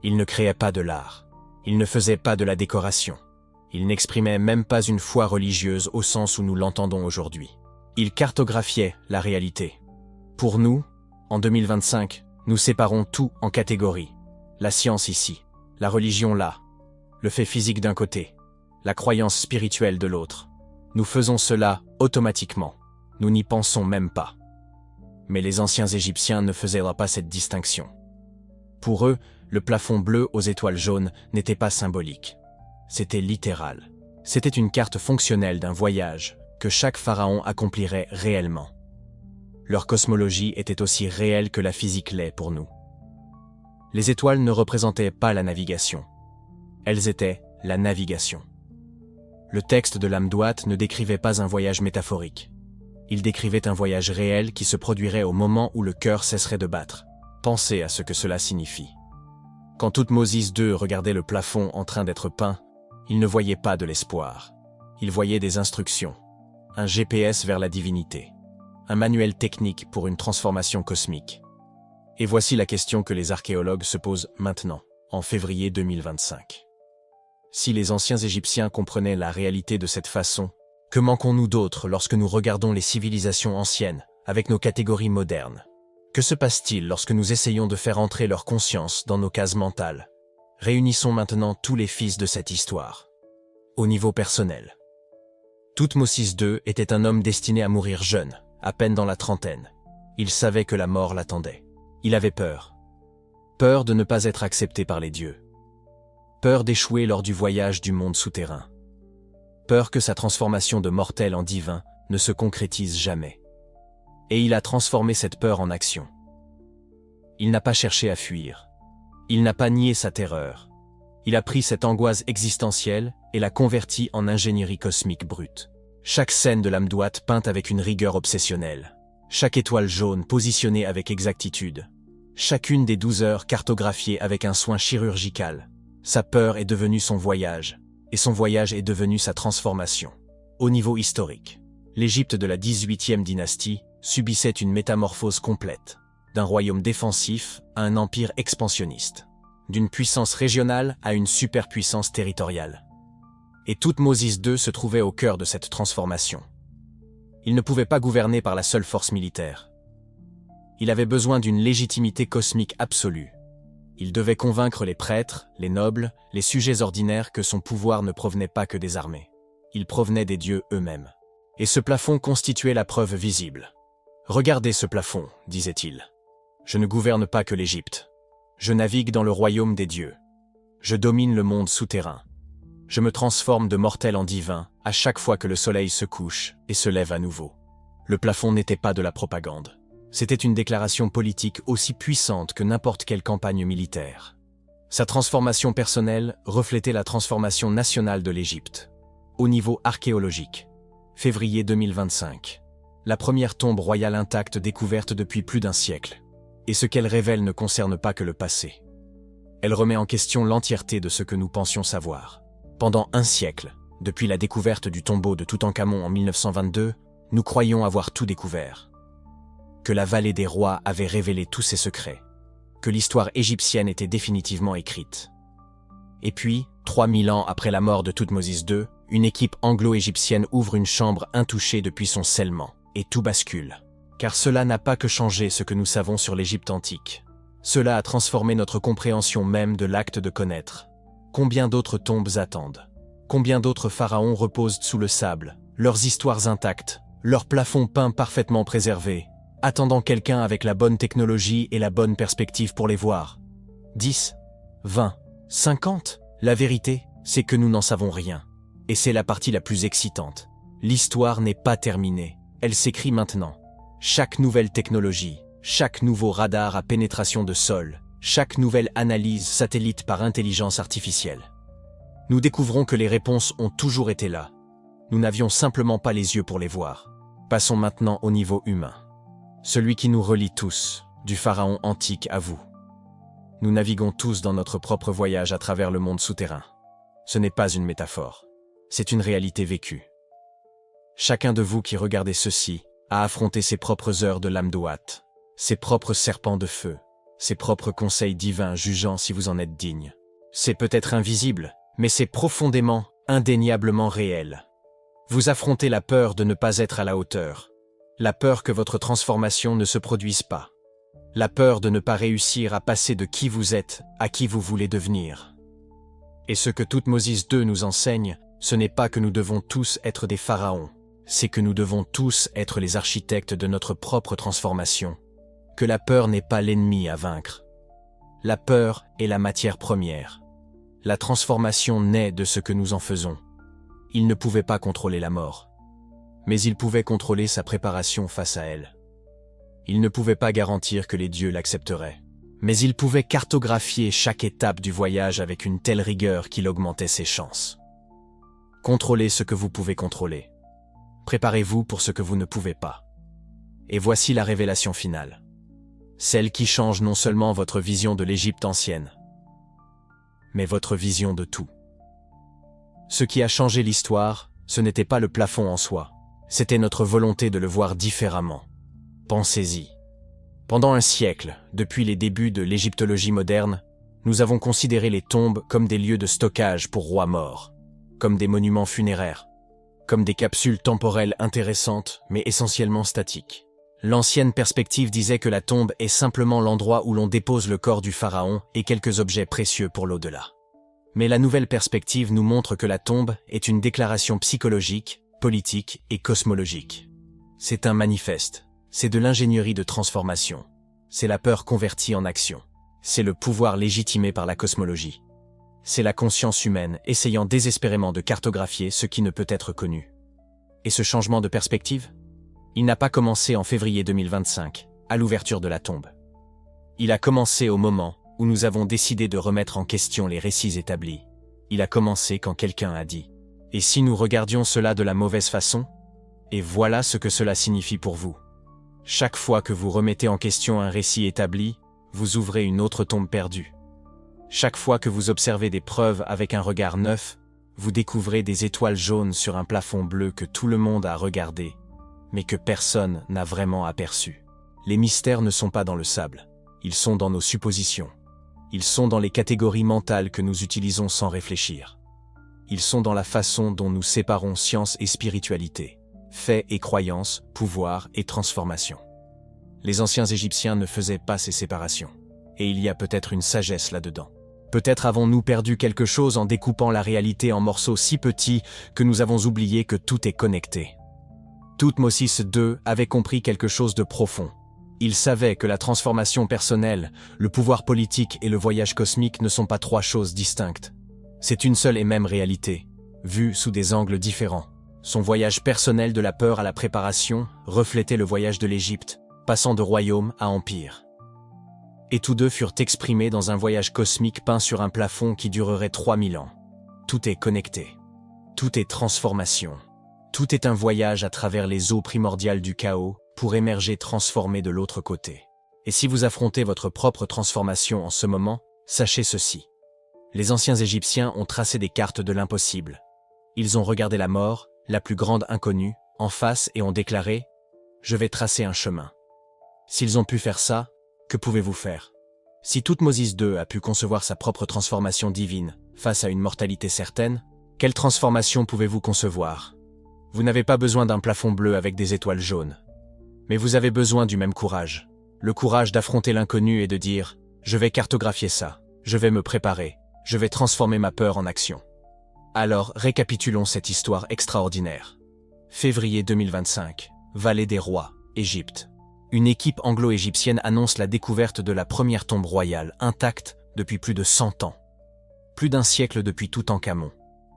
Ils ne créaient pas de l'art. Ils ne faisaient pas de la décoration. Ils n'exprimaient même pas une foi religieuse au sens où nous l'entendons aujourd'hui. Ils cartographiaient la réalité. Pour nous, en 2025, nous séparons tout en catégories. La science ici, la religion là, le fait physique d'un côté, la croyance spirituelle de l'autre. Nous faisons cela automatiquement. Nous n'y pensons même pas. Mais les anciens Égyptiens ne faisaient pas cette distinction. Pour eux, le plafond bleu aux étoiles jaunes n'était pas symbolique. C'était littéral. C'était une carte fonctionnelle d'un voyage que chaque pharaon accomplirait réellement. Leur cosmologie était aussi réelle que la physique l'est pour nous. Les étoiles ne représentaient pas la navigation. Elles étaient la navigation. Le texte de l'Amduat ne décrivait pas un voyage métaphorique. Il décrivait un voyage réel qui se produirait au moment où le cœur cesserait de battre. Pensez à ce que cela signifie. Quand Toutmoses II regardait le plafond en train d'être peint, il ne voyait pas de l'espoir. Il voyait des instructions, un GPS vers la divinité, un manuel technique pour une transformation cosmique. Et voici la question que les archéologues se posent maintenant, en février 2025. Si les anciens Égyptiens comprenaient la réalité de cette façon, que manquons-nous d'autre lorsque nous regardons les civilisations anciennes avec nos catégories modernes? Que se passe-t-il lorsque nous essayons de faire entrer leur conscience dans nos cases mentales? Réunissons maintenant tous les fils de cette histoire. Au niveau personnel. Toutmoses II était un homme destiné à mourir jeune, à peine dans la trentaine. Il savait que la mort l'attendait. Il avait peur. Peur de ne pas être accepté par les dieux. Peur d'échouer lors du voyage du monde souterrain. Peur que sa transformation de mortel en divin ne se concrétise jamais. Et il a transformé cette peur en action. Il n'a pas cherché à fuir. Il n'a pas nié sa terreur. Il a pris cette angoisse existentielle et l'a convertie en ingénierie cosmique brute. Chaque scène de l'Amduat peinte avec une rigueur obsessionnelle. Chaque étoile jaune positionnée avec exactitude. Chacune des 12 heures cartographiées avec un soin chirurgical. Sa peur est devenue son voyage, et son voyage est devenu sa transformation. Au niveau historique, l'Égypte de la 18e dynastie subissait une métamorphose complète, d'un royaume défensif à un empire expansionniste, d'une puissance régionale à une superpuissance territoriale. Et Thoutmôsis II se trouvait au cœur de cette transformation. Il ne pouvait pas gouverner par la seule force militaire. Il avait besoin d'une légitimité cosmique absolue. Il devait convaincre les prêtres, les nobles, les sujets ordinaires que son pouvoir ne provenait pas que des armées. Il provenait des dieux eux-mêmes. Et ce plafond constituait la preuve visible. « Regardez ce plafond, disait-il. Je ne gouverne pas que l'Égypte. Je navigue dans le royaume des dieux. Je domine le monde souterrain. Je me transforme de mortel en divin à chaque fois que le soleil se couche et se lève à nouveau. » Le plafond n'était pas de la propagande. C'était une déclaration politique aussi puissante que n'importe quelle campagne militaire. Sa transformation personnelle reflétait la transformation nationale de l'Égypte. Au niveau archéologique, février 2025. La première tombe royale intacte découverte depuis plus d'un siècle. Et ce qu'elle révèle ne concerne pas que le passé. Elle remet en question l'entièreté de ce que nous pensions savoir. Pendant un siècle, depuis la découverte du tombeau de Toutankhamon en 1922, nous croyions avoir tout découvert. Que la vallée des rois avait révélé tous ses secrets. Que l'histoire égyptienne était définitivement écrite. Et puis, 3000 ans après la mort de Thoutmôsis II, une équipe anglo-égyptienne ouvre une chambre intouchée depuis son scellement, et tout bascule. Car cela n'a pas que changé ce que nous savons sur l'Égypte antique. Cela a transformé notre compréhension même de l'acte de connaître. Combien d'autres tombes attendent? Combien d'autres pharaons reposent sous le sable, leurs histoires intactes, leurs plafonds peints parfaitement préservés, attendant quelqu'un avec la bonne technologie et la bonne perspective pour les voir? 10, 20, 50? La vérité, c'est que nous n'en savons rien. Et c'est la partie la plus excitante. L'histoire n'est pas terminée, elle s'écrit maintenant. Chaque nouvelle technologie, chaque nouveau radar à pénétration de sol, chaque nouvelle analyse satellite par intelligence artificielle. Nous découvrons que les réponses ont toujours été là. Nous n'avions simplement pas les yeux pour les voir. Passons maintenant au niveau humain. Celui qui nous relie tous, du pharaon antique à vous. Nous naviguons tous dans notre propre voyage à travers le monde souterrain. Ce n'est pas une métaphore, c'est une réalité vécue. Chacun de vous qui regardez ceci a affronté ses propres heures de l'Amduat, ses propres serpents de feu, ses propres conseils divins jugeant si vous en êtes digne. C'est peut-être invisible, mais c'est profondément, indéniablement réel. Vous affrontez la peur de ne pas être à la hauteur, la peur que votre transformation ne se produise pas, la peur de ne pas réussir à passer de qui vous êtes à qui vous voulez devenir. Et ce que Thoutmôsis II nous enseigne, ce n'est pas que nous devons tous être des pharaons, c'est que nous devons tous être les architectes de notre propre transformation, que la peur n'est pas l'ennemi à vaincre. La peur est la matière première. La transformation naît de ce que nous en faisons. Il ne pouvait pas contrôler la mort, mais il pouvait contrôler sa préparation face à elle. Il ne pouvait pas garantir que les dieux l'accepteraient, mais il pouvait cartographier chaque étape du voyage avec une telle rigueur qu'il augmentait ses chances. Contrôlez ce que vous pouvez contrôler. Préparez-vous pour ce que vous ne pouvez pas. Et voici la révélation finale. Celle qui change non seulement votre vision de l'Égypte ancienne, mais votre vision de tout. Ce qui a changé l'histoire, ce n'était pas le plafond en soi, c'était notre volonté de le voir différemment. Pensez-y. Pendant un siècle, depuis les débuts de l'égyptologie moderne, nous avons considéré les tombes comme des lieux de stockage pour rois morts, comme des monuments funéraires, comme des capsules temporelles intéressantes mais essentiellement statiques. L'ancienne perspective disait que la tombe est simplement l'endroit où l'on dépose le corps du pharaon et quelques objets précieux pour l'au-delà. Mais la nouvelle perspective nous montre que la tombe est une déclaration psychologique, politique et cosmologique. C'est un manifeste, c'est de l'ingénierie de transformation, c'est la peur convertie en action, c'est le pouvoir légitimé par la cosmologie. C'est la conscience humaine essayant désespérément de cartographier ce qui ne peut être connu. Et ce changement de perspective ? Il n'a pas commencé en février 2025, à l'ouverture de la tombe. Il a commencé au moment où nous avons décidé de remettre en question les récits établis. Il a commencé quand quelqu'un a dit « Et si nous regardions cela de la mauvaise façon? Et voilà ce que cela signifie pour vous. Chaque fois que vous remettez en question un récit établi, vous ouvrez une autre tombe perdue. Chaque fois que vous observez des preuves avec un regard neuf, vous découvrez des étoiles jaunes sur un plafond bleu que tout le monde a regardé, mais que personne n'a vraiment aperçu. Les mystères ne sont pas dans le sable, ils sont dans nos suppositions. Ils sont dans les catégories mentales que nous utilisons sans réfléchir. Ils sont dans la façon dont nous séparons science et spiritualité, faits et croyances, pouvoir et transformation. Les anciens Égyptiens ne faisaient pas ces séparations, et il y a peut-être une sagesse là-dedans. Peut-être avons-nous perdu quelque chose en découpant la réalité en morceaux si petits que nous avons oublié que tout est connecté. Thoutmôsis II avait compris quelque chose de profond. Il savait que la transformation personnelle, le pouvoir politique et le voyage cosmique ne sont pas trois choses distinctes. C'est une seule et même réalité, vue sous des angles différents. Son voyage personnel de la peur à la préparation reflétait le voyage de l'Égypte, passant de royaume à empire. Et tous deux furent exprimés dans un voyage cosmique peint sur un plafond qui durerait 3000 ans. Tout est connecté. Tout est transformation. Tout est un voyage à travers les eaux primordiales du chaos pour émerger transformé de l'autre côté. Et si vous affrontez votre propre transformation en ce moment, sachez ceci. Les anciens Égyptiens ont tracé des cartes de l'impossible. Ils ont regardé la mort, la plus grande inconnue, en face et ont déclaré « Je vais tracer un chemin ». S'ils ont pu faire ça, que pouvez-vous faire? Si Thoutmôsis II a pu concevoir sa propre transformation divine face à une mortalité certaine, quelle transformation pouvez-vous concevoir? Vous n'avez pas besoin d'un plafond bleu avec des étoiles jaunes. Mais vous avez besoin du même courage. Le courage d'affronter l'inconnu et de dire « Je vais cartographier ça, je vais me préparer, je vais transformer ma peur en action ». Alors, récapitulons cette histoire extraordinaire. Février 2025, Vallée des Rois, Égypte. Une équipe anglo-égyptienne annonce la découverte de la première tombe royale, intacte depuis plus de 100 ans. Plus d'un siècle depuis Toutankhamon.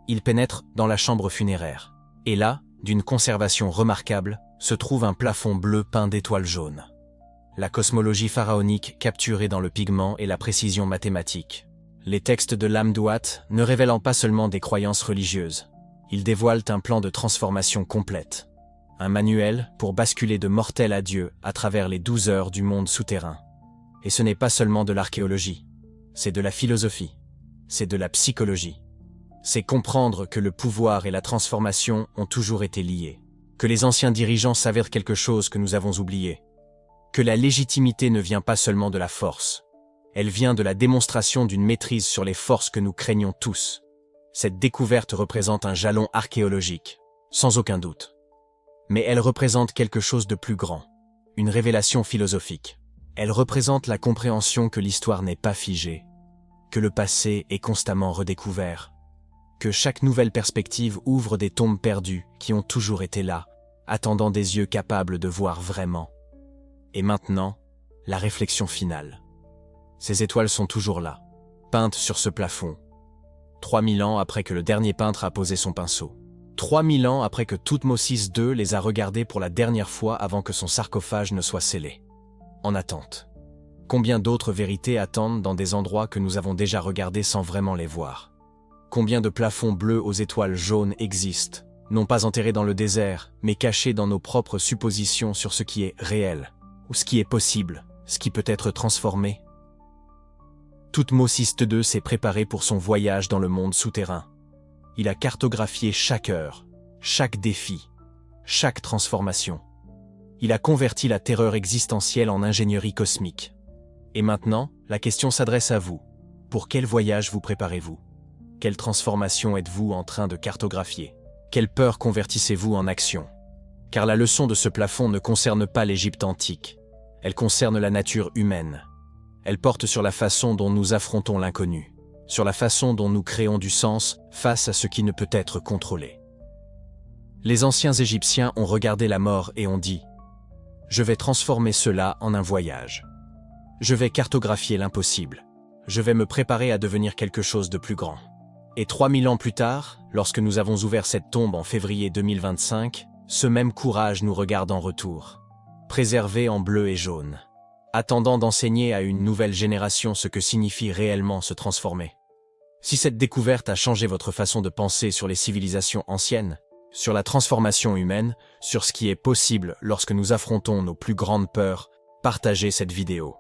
Ils pénètrent dans la chambre funéraire. Et là, d'une conservation remarquable, se trouve un plafond bleu peint d'étoiles jaunes. La cosmologie pharaonique capturée dans le pigment et la précision mathématique. Les textes de l'Amduat ne révélant pas seulement des croyances religieuses. Ils dévoilent un plan de transformation complète. Un manuel pour basculer de mortel à Dieu à travers les 12 heures du monde souterrain. Et ce n'est pas seulement de l'archéologie, c'est de la philosophie, c'est de la psychologie. C'est comprendre que le pouvoir et la transformation ont toujours été liés, que les anciens dirigeants s'avèrent quelque chose que nous avons oublié, que la légitimité ne vient pas seulement de la force, elle vient de la démonstration d'une maîtrise sur les forces que nous craignons tous. Cette découverte représente un jalon archéologique, sans aucun doute. Mais elle représente quelque chose de plus grand, une révélation philosophique. Elle représente la compréhension que l'histoire n'est pas figée, que le passé est constamment redécouvert, que chaque nouvelle perspective ouvre des tombes perdues qui ont toujours été là, attendant des yeux capables de voir vraiment. Et maintenant, la réflexion finale. Ces étoiles sont toujours là, peintes sur ce plafond, 3000 ans après que le dernier peintre a posé son pinceau. 3000 ans après que Thoutmôsis II les a regardés pour la dernière fois avant que son sarcophage ne soit scellé. En attente. Combien d'autres vérités attendent dans des endroits que nous avons déjà regardés sans vraiment les voir? Combien de plafonds bleus aux étoiles jaunes existent, non pas enterrés dans le désert, mais cachés dans nos propres suppositions sur ce qui est réel, ou ce qui est possible, ce qui peut être transformé? Thoutmôsis II s'est préparé pour son voyage dans le monde souterrain. Il a cartographié chaque heure, chaque défi, chaque transformation. Il a converti la terreur existentielle en ingénierie cosmique. Et maintenant, la question s'adresse à vous. Pour quel voyage vous préparez-vous? Quelle transformation êtes-vous en train de cartographier? Quelle peur convertissez-vous en action? Car la leçon de ce plafond ne concerne pas l'Égypte antique. Elle concerne la nature humaine. Elle porte sur la façon dont nous affrontons l'inconnu, sur la façon dont nous créons du sens face à ce qui ne peut être contrôlé. Les anciens Égyptiens ont regardé la mort et ont dit « Je vais transformer cela en un voyage. Je vais cartographier l'impossible. Je vais me préparer à devenir quelque chose de plus grand. » Et 3000 ans plus tard, lorsque nous avons ouvert cette tombe en février 2025, ce même courage nous regarde en retour, préservé en bleu et jaune, attendant d'enseigner à une nouvelle génération ce que signifie réellement se transformer. Si cette découverte a changé votre façon de penser sur les civilisations anciennes, sur la transformation humaine, sur ce qui est possible lorsque nous affrontons nos plus grandes peurs, partagez cette vidéo.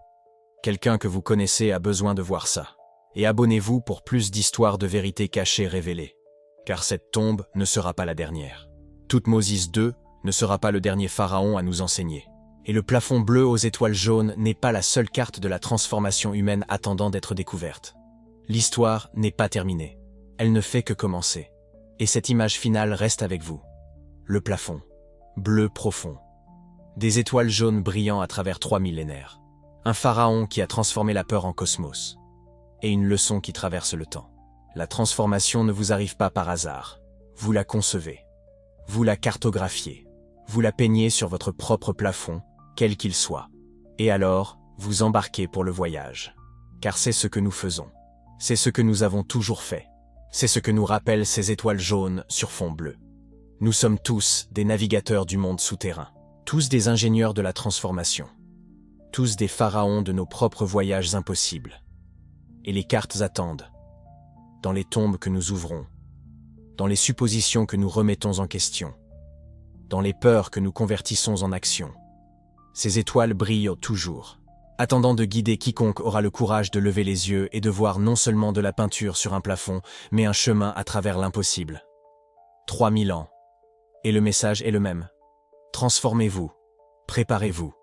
Quelqu'un que vous connaissez a besoin de voir ça. Et abonnez-vous pour plus d'histoires de vérités cachées révélées. Car cette tombe ne sera pas la dernière. Toutmosis II ne sera pas le dernier pharaon à nous enseigner. Et le plafond bleu aux étoiles jaunes n'est pas la seule carte de la transformation humaine attendant d'être découverte. L'histoire n'est pas terminée. Elle ne fait que commencer. Et cette image finale reste avec vous. Le plafond. Bleu profond. Des étoiles jaunes brillant à travers 3 millénaires. Un pharaon qui a transformé la peur en cosmos. Et une leçon qui traverse le temps. La transformation ne vous arrive pas par hasard. Vous la concevez. Vous la cartographiez. Vous la peignez sur votre propre plafond, quel qu'il soit. Et alors, vous embarquez pour le voyage. Car c'est ce que nous faisons. C'est ce que nous avons toujours fait. C'est ce que nous rappellent ces étoiles jaunes sur fond bleu. Nous sommes tous des navigateurs du monde souterrain. Tous des ingénieurs de la transformation. Tous des pharaons de nos propres voyages impossibles. Et les cartes attendent. Dans les tombes que nous ouvrons. Dans les suppositions que nous remettons en question. Dans les peurs que nous convertissons en action. Ces étoiles brillent toujours, attendant de guider quiconque aura le courage de lever les yeux et de voir non seulement de la peinture sur un plafond, mais un chemin à travers l'impossible. 3000 ans. Et le message est le même. Transformez-vous. Préparez-vous.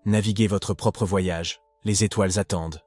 Naviguez votre propre voyage. Les étoiles attendent.